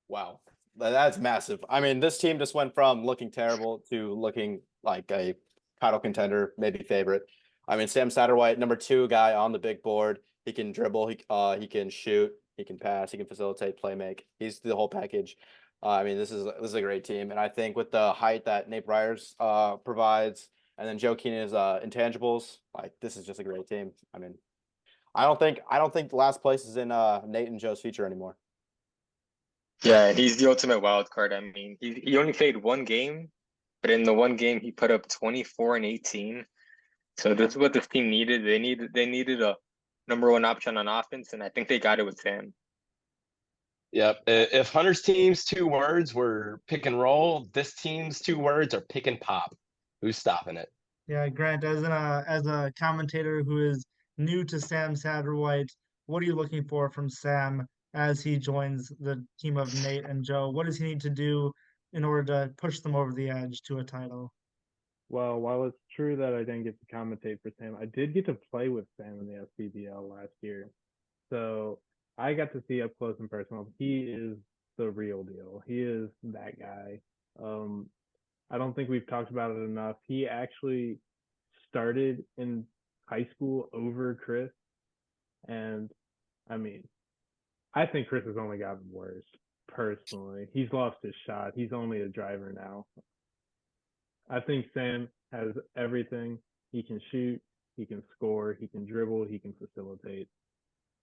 Wow. That's massive. I mean, this team just went from looking terrible to looking like a title contender, maybe favorite. I mean, Sam Satterwhite, number 2 guy on the big board. He can dribble, he can shoot, he can pass, he can facilitate, play make. He's the whole package. I mean, this is a great team, and I think with the height that Nate Briers provides, and then Joe Keenan's intangibles, like this is just a great team. I mean, I don't think last place is in Nate and Joe's future anymore. Yeah, he's the ultimate wild card. I mean, he only played one game, but in the one game he put up 24 and 18. So this is what this team needed. They needed a number 1 option on offense, and I think they got it with Sam. Yep. If Hunter's team's 2 words were pick and roll, this team's 2 words are pick and pop. Who's stopping it? Yeah, Grant, as a commentator who is new to Sam Satterwhite, what are you looking for from Sam as he joins the team of Nate and Joe? What does he need to do in order to push them over the edge to a title? Well, while it's true that I didn't get to commentate for Sam, I did get to play with Sam in the SPBL last year. So I got to see up close and personal. He is the real deal. He is that guy. I don't think we've talked about it enough. He actually started in high school over Chris. And I mean, I think Chris has only gotten worse, personally. He's lost his shot. He's only a driver now. I think Sam has everything. He can shoot, he can score, he can dribble, he can facilitate.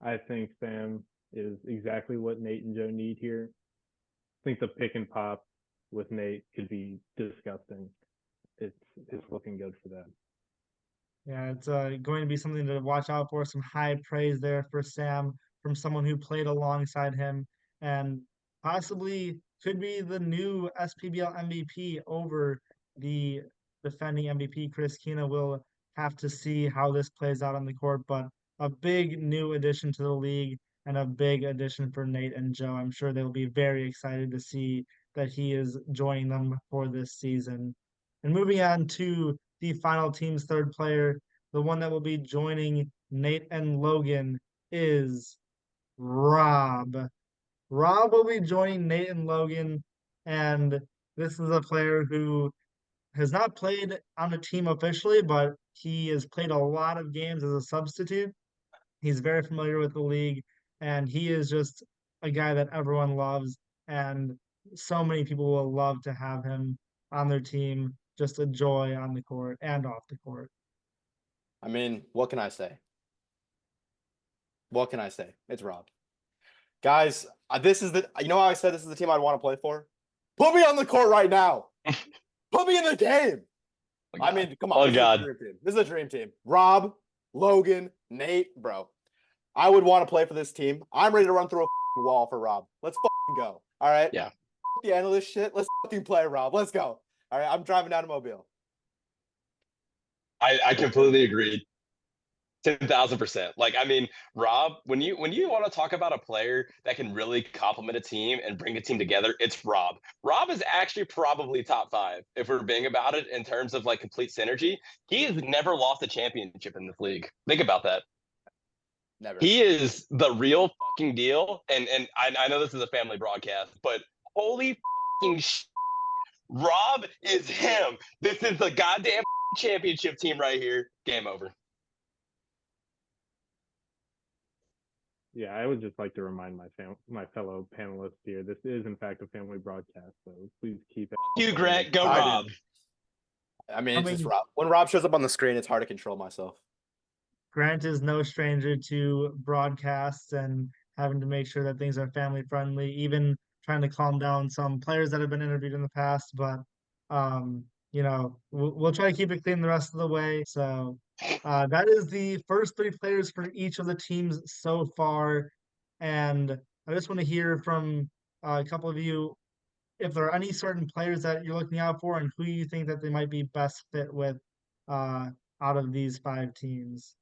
I think Sam is exactly what Nate and Joe need here. I think the pick and pop with Nate could be disgusting. It's looking good for them. Yeah, it's going to be something to watch out for. Some high praise there for Sam from someone who played alongside him and possibly could be the new SPBL MVP over the defending MVP. Chris Kina will have to see how this plays out on the court, but a big new addition to the league and a big addition for Nate and Joe. I'm sure they'll be very excited to see that he is joining them for this season. And moving on to the final team's third player, the one that will be joining Nate and Logan is Rob. Rob will be joining Nate and Logan, and this is a player who has not played on the team officially, but he has played a lot of games as a substitute. He's very familiar with the league, and he is just a guy that everyone loves, and so many people will love to have him on their team. Just a joy on the court and off the court. I mean, what can I say? What can I say? It's Rob. Guys, this is you know how I said this is the team I'd want to play for? Put me on the court right now. Put me in the game. I mean, come on. Oh, God. This is a dream team. Rob, Logan, Nate, bro. I would want to play for this team. I'm ready to run through a wall for Rob. Let's go. All right? Yeah. The analyst shit. Let's play, Rob. Let's go. All right, I'm driving down to Mobile. I completely agree. 10,000%. Like, I mean, Rob, when you want to talk about a player that can really complement a team and bring a team together, it's Rob. Rob is actually probably top 5 if we're being about it in terms of like complete synergy. He has never lost a championship in this league. Think about that. Never. He is the real fucking deal. And I know this is a family broadcast, but holy fucking shit. Rob is him. This is the goddamn championship team right here. Game over. Yeah, I would just like to remind my fellow panelists here, this is in fact a family broadcast, so please keep it. You, Grant, go Rob. I mean, it's just Rob. When Rob shows up on the screen, it's hard to control myself. Grant is no stranger to broadcasts and having to make sure that things are family friendly, even trying to calm down some players that have been interviewed in the past. But, you know, we'll try to keep it clean the rest of the way. So that is the first 3 players for each of the teams so far. And I just want to hear from a couple of you if there are any certain players that you're looking out for and who you think that they might be best fit with out of these 5 teams.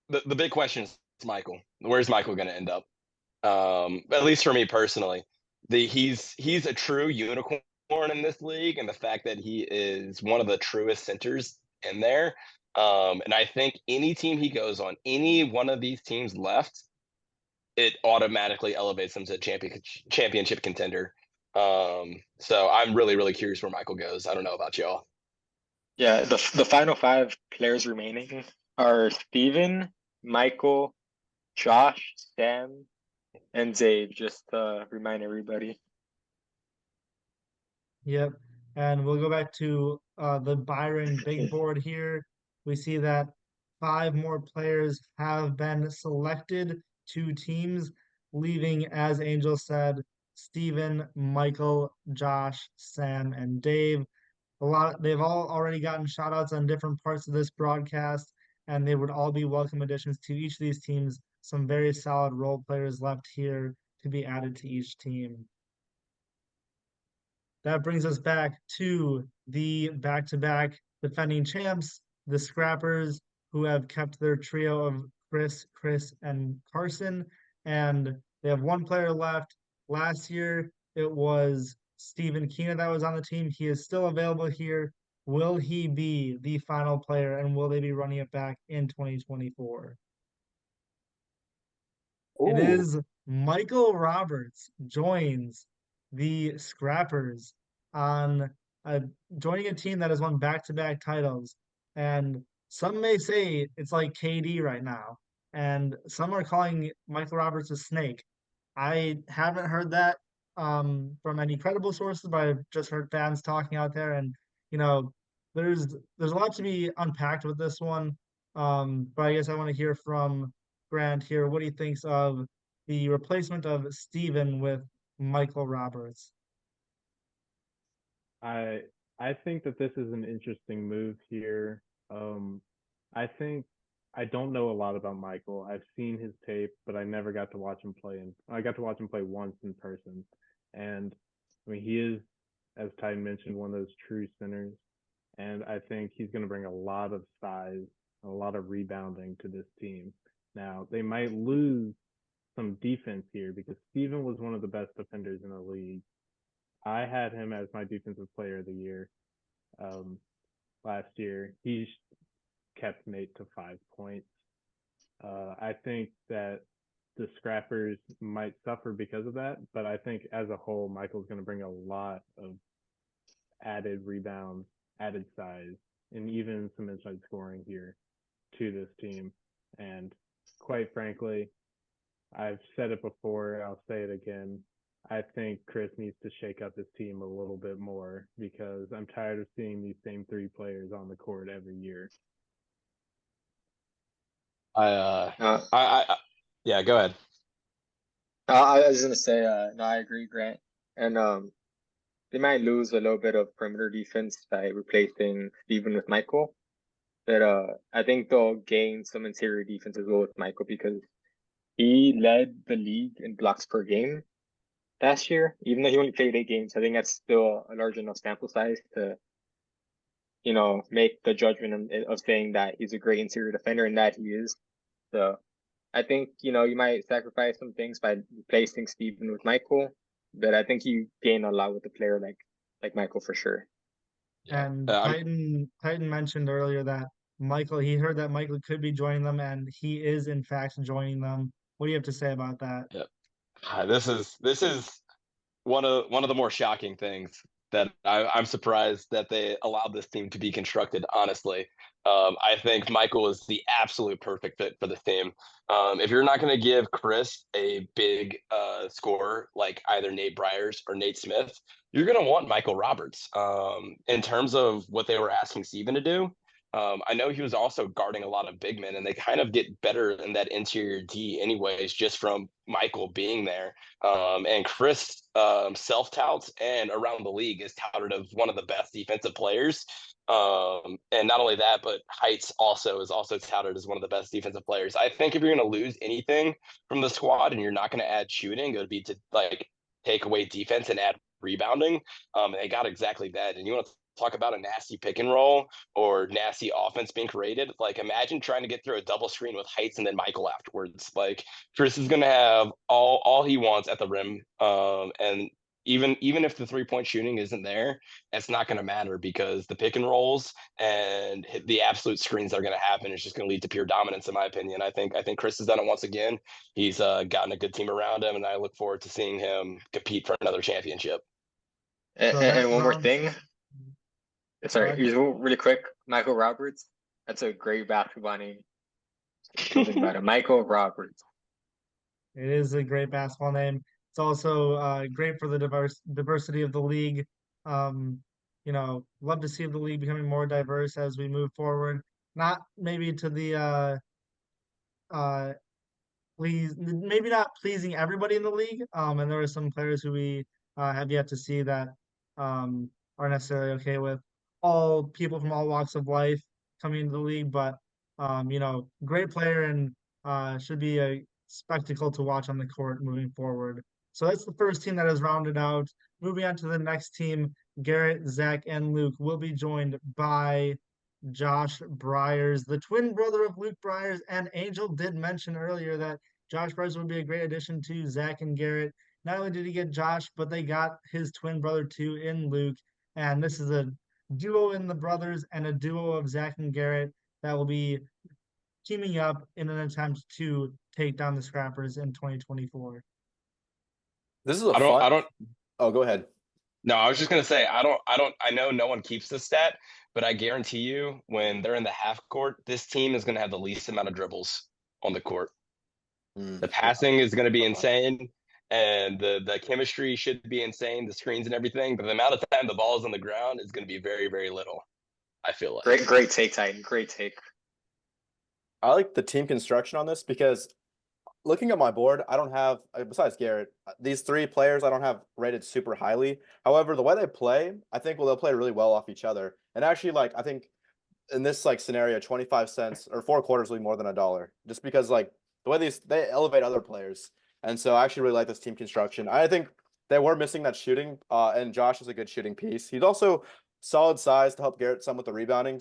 The big question is Michael. Where's Michael going to end up? At least for me personally, he's a true unicorn in this league, and the fact that he is one of the truest centers in there, And I think any team he goes on, any one of these teams left, it automatically elevates them to championship contender. So I'm really, really curious where Michael goes. I don't know about y'all. Yeah, the final 5 players remaining are Steven, Michael, Josh, Sam, and Zabe, just to remind everybody. Yep. And we'll go back to the Byron big board here. We see that 5 more players have been selected, 2 teams, leaving, as Angel said, Steven, Michael, Josh, Sam, and Dave. They've all already gotten shout outs on different parts of this broadcast, and they would all be welcome additions to each of these teams. Some very solid role players left here to be added to each team. That brings us back to the back-to-back defending champs, the Scrappers, who have kept their trio of Chris, and Carsen, and they have 1 player left. Last year, it was Stephen Keena that was on the team. He is still available here. Will he be the final player, and will they be running it back in 2024? It is Michael Roberts joins the Scrappers on joining a team that has won back-to-back titles. And some may say it's like KD right now. And some are calling Michael Roberts a snake. I haven't heard that from any credible sources, but I've just heard fans talking out there. And, there's a lot to be unpacked with this one. But I guess I want to hear from Grant here what he thinks of the replacement of Steven with Michael Roberts. I think that this is an interesting move here. I think I don't know a lot about Michael. I've seen his tape, but I never got to watch him play. I got to watch him play once in person, and I mean he is, as Tytan mentioned, one of those true centers, and I think he's going to bring a lot of size, a lot of rebounding to this team. Now they might lose some defense here because Steven was one of the best defenders in the league. I had him as my defensive player of the year last year. He kept Nate to 5 points. I think that the Scrappers might suffer because of that, but I think as a whole, Michael's going to bring a lot of added rebounds, added size, and even some inside scoring here to this team. And quite frankly, I've said it before, I'll say it again. I think Chris needs to shake up his team a little bit more because I'm tired of seeing these same 3 players on the court every year. Yeah, go ahead. I was gonna say, no, I agree, Grant. And they might lose a little bit of perimeter defense by replacing Steven with Michael. But I think they'll gain some interior defense as well with Michael because he led the league in blocks per game last year. Even though he only played 8 games, I think that's still a large enough sample size to, make the judgment of saying that he's a great interior defender, and that he is. So I think, you might sacrifice some things by replacing Steven with Michael, but I think you gain a lot with a player like Michael for sure. And Tytan mentioned earlier that he heard that Michael could be joining them, and he is in fact joining them. What do you have to say about that? Yeah. This is one of the more shocking things that I'm surprised that they allowed this team to be constructed, honestly. I think Michael is the absolute perfect fit for this team. If you're not going to give Chris a big scorer like either Nate Briers or Nate Smith, you're going to want Michael Roberts. In terms of what they were asking Steven to do, I know he was also guarding a lot of big men, and they kind of get better in that interior D anyways, just from Michael being there. And Chris self-touts and around the league is touted as one of the best defensive players. And not only that, but Heights is also touted as one of the best defensive players. I think if you're going to lose anything from the squad and you're not going to add shooting, it would be to take away defense and add rebounding. And they got exactly that. And you want to talk about a nasty pick and roll or nasty offense being created. Imagine trying to get through a double screen with Heights and then Michael afterwards. Chris is going to have all he wants at the rim. And even if the 3-point shooting isn't there, it's not going to matter because the pick and rolls and the absolute screens that are going to happen is just going to lead to pure dominance, in my opinion. I think Chris has done it once again. He's gotten a good team around him, and I look forward to seeing him compete for another championship. And one more thing. Sorry, here's really quick. Michael Roberts. That's a great basketball name. Something about it. Michael Roberts. It is a great basketball name. It's also great for the diversity of the league. Love to see the league becoming more diverse as we move forward. Not maybe to the maybe not pleasing everybody in the league. And there are some players who we have yet to see that are necessarily okay with all people from all walks of life coming into the league. But great player and should be a spectacle to watch on the court moving forward. So that's the first team that is rounded out. Moving on to the next team, Garrett, Zach, and Luke will be joined by Josh Bryars, the twin brother of Luke Bryars. And Angel did mention earlier that Josh Bryars would be a great addition to Zach and Garrett. Not only did he get Josh, but they got his twin brother too in Luke. And this is a duo in the brothers and a duo of Zach and Garrett that will be teaming up in an attempt to take down the Scrappers in 2024. This is I don't. Oh, go ahead. No, I was just gonna say I know no one keeps this stat, but I guarantee you when they're in the half court, this team is gonna have the least amount of dribbles on the court. The passing is gonna be insane, and the chemistry should be insane, the screens and everything, but the amount of time the ball is on the ground is gonna be very, very little, I feel like. Great take, Titan. Great take. I like the team construction on this because looking at my board, I don't have, besides Garrett, these three players I don't have rated super highly. However, the way they play, I think they'll play really well off each other. And actually, I think in this scenario, 25 cents or 4 quarters will be more than $1, just because the way they elevate other players. And so I actually really like this team construction. I think they were missing that shooting, and Josh is a good shooting piece. He's also solid size to help Garrett some with the rebounding,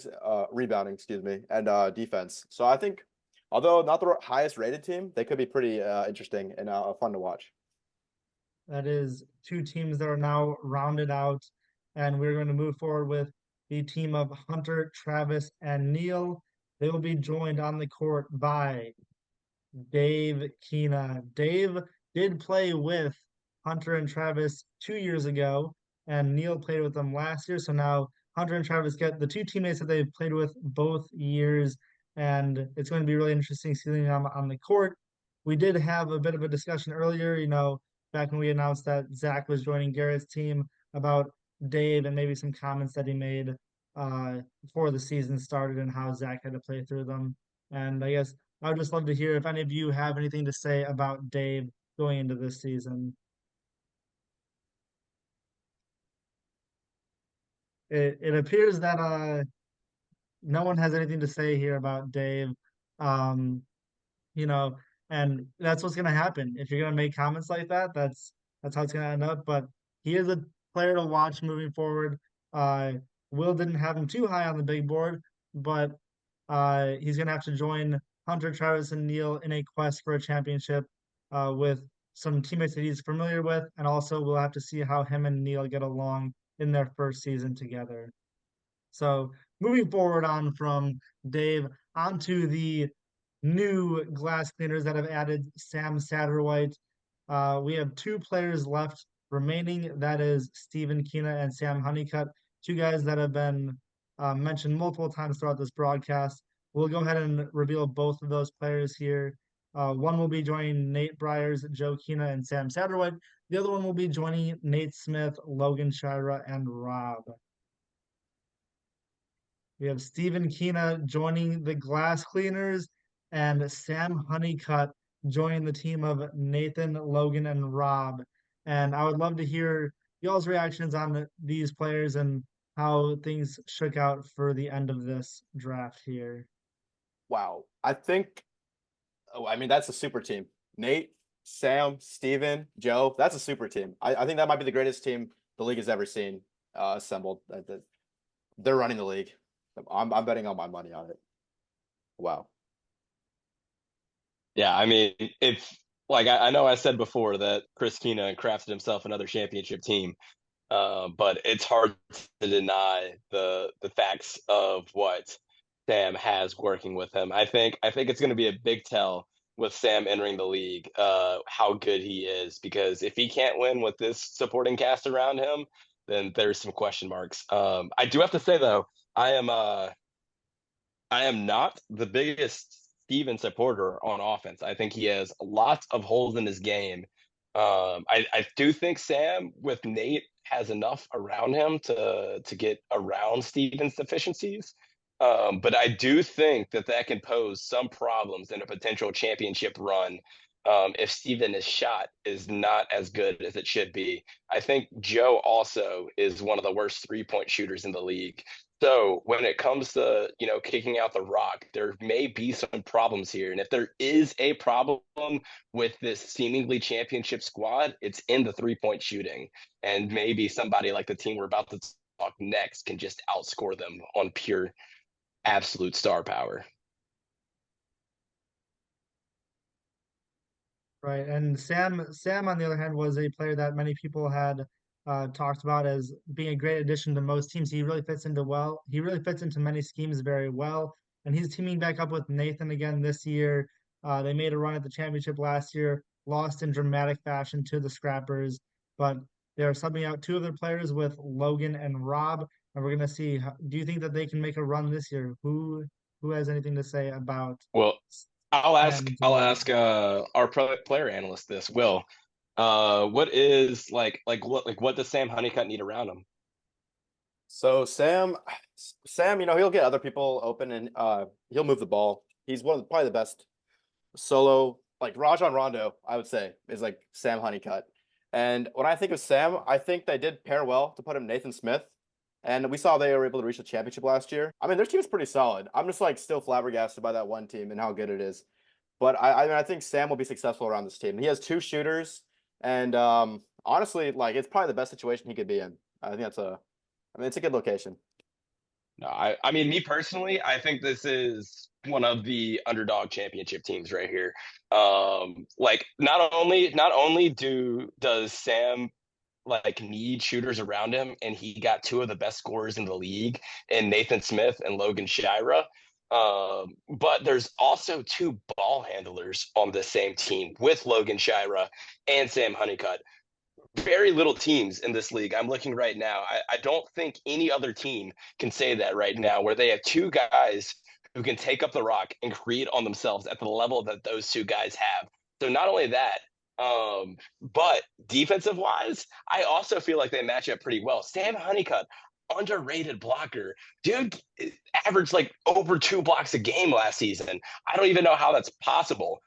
and defense. So I think, although not the highest rated team, they could be pretty interesting and fun to watch. That is 2 teams that are now rounded out, and we're going to move forward with the team of Hunter, Travis, and Neil. They will be joined on the court by Dave Keena. Dave did play with Hunter and Travis 2 years ago, and Neil played with them last year. So now Hunter and Travis get the 2 teammates that they've played with both years, and it's going to be really interesting seeing them on the court. We did have a bit of a discussion earlier, back when we announced that Zach was joining Garrett's team, about Dave and maybe some comments that he made before the season started and how Zach had to play through them. And I guess I would just love to hear if any of you have anything to say about Dave going into this season. It appears that no one has anything to say here about Dave. And that's what's gonna happen. If you're gonna make comments like that, that's how it's gonna end up. But he is a player to watch moving forward. Will didn't have him too high on the big board, but he's gonna have to join Hunter, Travis, and Neil in a quest for a championship with some teammates that he's familiar with, and also we'll have to see how him and Neil get along in their first season together. So moving forward on from Dave onto the new glass cleaners that have added Sam Satterwhite. We have 2 players left remaining. That is Stephen Keena and Sam Honeycutt, 2 guys that have been mentioned multiple times throughout this broadcast. We'll go ahead and reveal both of those players here. One will be joining Nate Bryars, Joe Keena, and Sam Satterwhite. The other one will be joining Nate Smith, Logan Shira, and Rob. We have Stephen Keena joining the Glass Cleaners and Sam Honeycutt joining the team of Nathan, Logan, and Rob. And I would love to hear y'all's reactions on these players and how things shook out for the end of this draft here. Wow. That's a super team. Nate, Sam, Steven, Joe, that's a super team. I think that might be the greatest team the league has ever seen assembled. They're running the league. I'm betting all my money on it. Wow. Yeah, I mean, if like I know I said before that Chris Kina crafted himself another championship team, but it's hard to deny the facts of what Sam has working with him. I think it's going to be a big tell with Sam entering the league, how good he is, because if he can't win with this supporting cast around him, then there's some question marks. I do have to say though, I am uh I am not the biggest Steven supporter on offense. I think he has lots of holes in his game. I do think Sam with Nate has enough around him to get around Steven's deficiencies. But I do think that can pose some problems in a potential championship run, if Steven's shot is not as good as it should be. I think Joe also is one of the worst 3-point shooters in the league. So when it comes to, kicking out the rock, there may be some problems here. And if there is a problem with this seemingly championship squad, it's in the 3-point shooting. And maybe somebody like the team we're about to talk next can just outscore them on pure absolute star power. Right. And Sam, on the other hand, was a player that many people had talked about as being a great addition to most teams. He really fits into many schemes very well. And he's teaming back up with Nathan again this year. They made a run at the championship last year, lost in dramatic fashion to the Scrappers, but they're subbing out two of their players with Logan and Rob. And we're gonna see. Do you think that they can make a run this year? Who has anything to say about? Well, I'll ask Sam I'll today? ask our player analyst this. Will, what is what does Sam Honeycutt need around him? So Sam, he'll get other people open and he'll move the ball. He's probably the best solo, like Rajon Rondo, I would say, is like Sam Honeycutt. And when I think of Sam, I think they did pair well to put him Nathan Smith. And we saw they were able to reach the championship last year. I mean, their team is pretty solid. I'm just like still flabbergasted by that one team and how good it is. But I think Sam will be successful around this team. He has two shooters, and honestly, like it's probably the best situation he could be in. I think it's a good location. No, I mean, me personally, I think this is one of the underdog championship teams right here. Like not only does Sam like need shooters around him, and he got two of the best scorers in the league in Nathan Smith and Logan Shira. But there's also two ball handlers on the same team with Logan Shira and Sam Honeycutt. Very little teams in this league. I'm looking right now. I don't think any other team can say that right now, where they have two guys who can take up the rock and create on themselves at the level that those two guys have. So not only that, but defensive wise, I also feel like they match up pretty well. Sam Honeycutt, underrated blocker. Dude averaged like over 2 blocks a game last season. I don't even know how that's possible.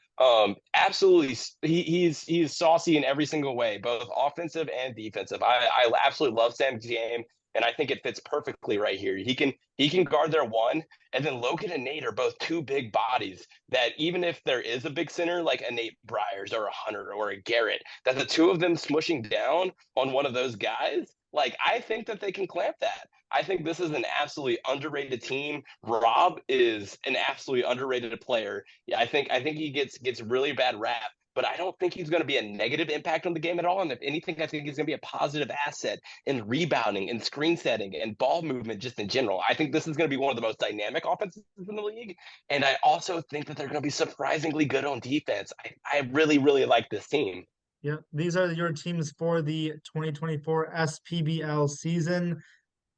Absolutely, he's saucy in every single way, both offensive and defensive. I absolutely love Sam's game, and I think it fits perfectly right here. He can guard their one, and then Logan and Nate are both two big bodies that even if there is a big center like a Nate Bryers or a Hunter or a Garrett, that the two of them smushing down on one of those guys, like I think that they can clamp that. I think this is an absolutely underrated team. Rob is an absolutely underrated player. Yeah, I think he gets really bad rap, but I don't think he's going to be a negative impact on the game at all. And if anything, I think he's going to be a positive asset in rebounding and screen setting and ball movement just in general. I think this is going to be one of the most dynamic offenses in the league. And I also think that they're going to be surprisingly good on defense. I really, really like this team. Yeah, these are your teams for the 2024 SPBL season.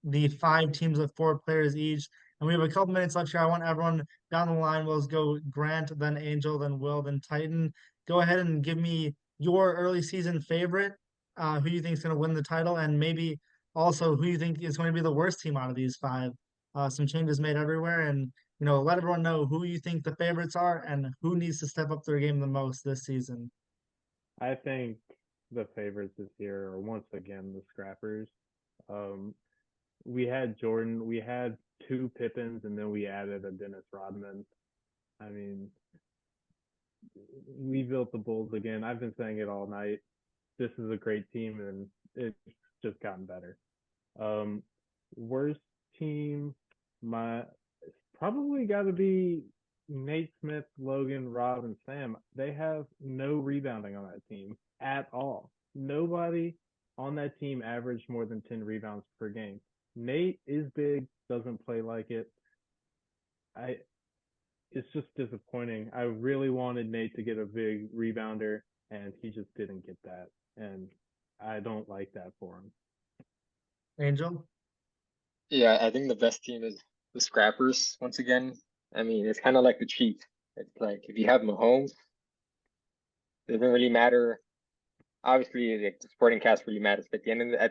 The 5 teams with 4 players each. And we have a couple minutes left here. I want everyone down the line. We'll go Grant, then Angel, then Will, then Titan. Go ahead and give me your early season favorite, who you think is going to win the title, and maybe also who you think is going to be the worst team out of these 5. Some changes made everywhere, and let everyone know who you think the favorites are and who needs to step up their game the most this season. I think the favorites this year are once again the Scrappers. We had Jordan, we had 2 Pippins, and then we added a Dennis Rodman. I mean, we built the Bulls again. I've been saying it all night. This is a great team, and it's just gotten better. Worst team, probably got to be Nate Smith, Logan, Rob, and Sam, they have no rebounding on that team at all. Nobody on that team averaged more than 10 rebounds per game. Nate is big, doesn't play like it. It's just disappointing. I really wanted Nate to get a big rebounder, and he just didn't get that. And I don't like that for him. Angel? Yeah, I think the best team is the Scrappers once again. I mean, it's kind of like the Chiefs. It's like if you have Mahomes, it doesn't really matter. Obviously, like, the supporting cast really matters, but at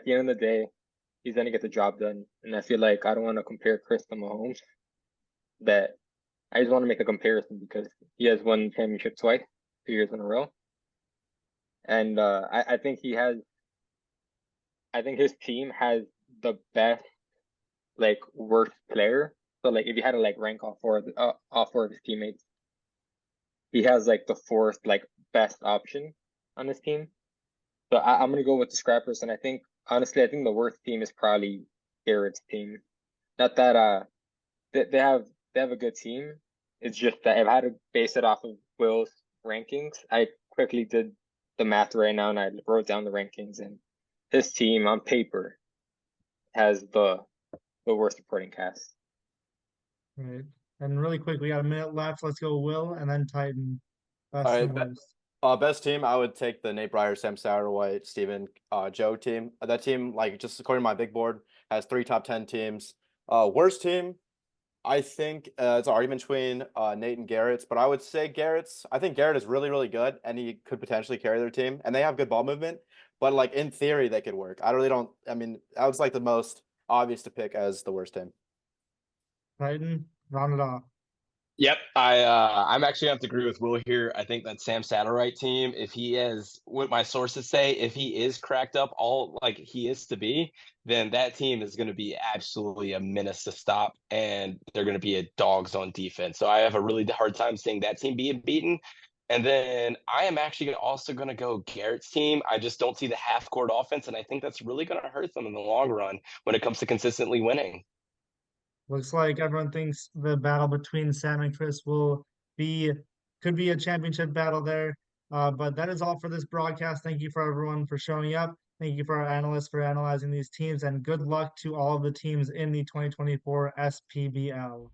the end of the day, he's gonna get the job done. And I feel like I don't want to compare Chris to Mahomes. That I just want to make a comparison because he has won championship twice, 2 years in a row, and I think I think his team has the best like worst player. So like if you had to like rank all four of his teammates, he has like the fourth like best option on his team. So I'm gonna go with the Scrappers, and I think honestly I think the worst team is probably Garrett's team. Not that they have a good team. It's just that if I had to base it off of Will's rankings, I quickly did the math right now and I wrote down the rankings, and his team on paper has the worst supporting cast. Right. And really quick, we got a minute left. Let's go Will and then Titan. Best All and right, worst. best team, I would take the Nate Breyer, Sam Satterwhite, Steven, Joe team. That team, like just according to my big board, has 3 top 10 teams. Worst team, I think it's an argument between Nate and Garrett's, but I would say Garrett's. I think Garrett is really, really good, and he could potentially carry their team, and they have good ball movement. But like in theory, they could work. I really don't. I mean, that was like the most obvious to pick as the worst team. Titan, round it off. Yep, I'm actually gonna have to agree with Will here. I think that Sam Satterwhite team, if he is what my sources say, if he is cracked up all like he is to be, then that team is gonna be absolutely a menace to stop, and they're gonna be a dogs on defense. So I have a really hard time seeing that team being beaten. And then I am actually also gonna go Garrett's team. I just don't see the half court offense, and I think that's really gonna hurt them in the long run when it comes to consistently winning. Looks like everyone thinks the battle between Sam and Chris could be a championship battle there. But that is all for this broadcast. Thank you for everyone for showing up. Thank you for our analysts for analyzing these teams, and good luck to all of the teams in the 2024 SPBL.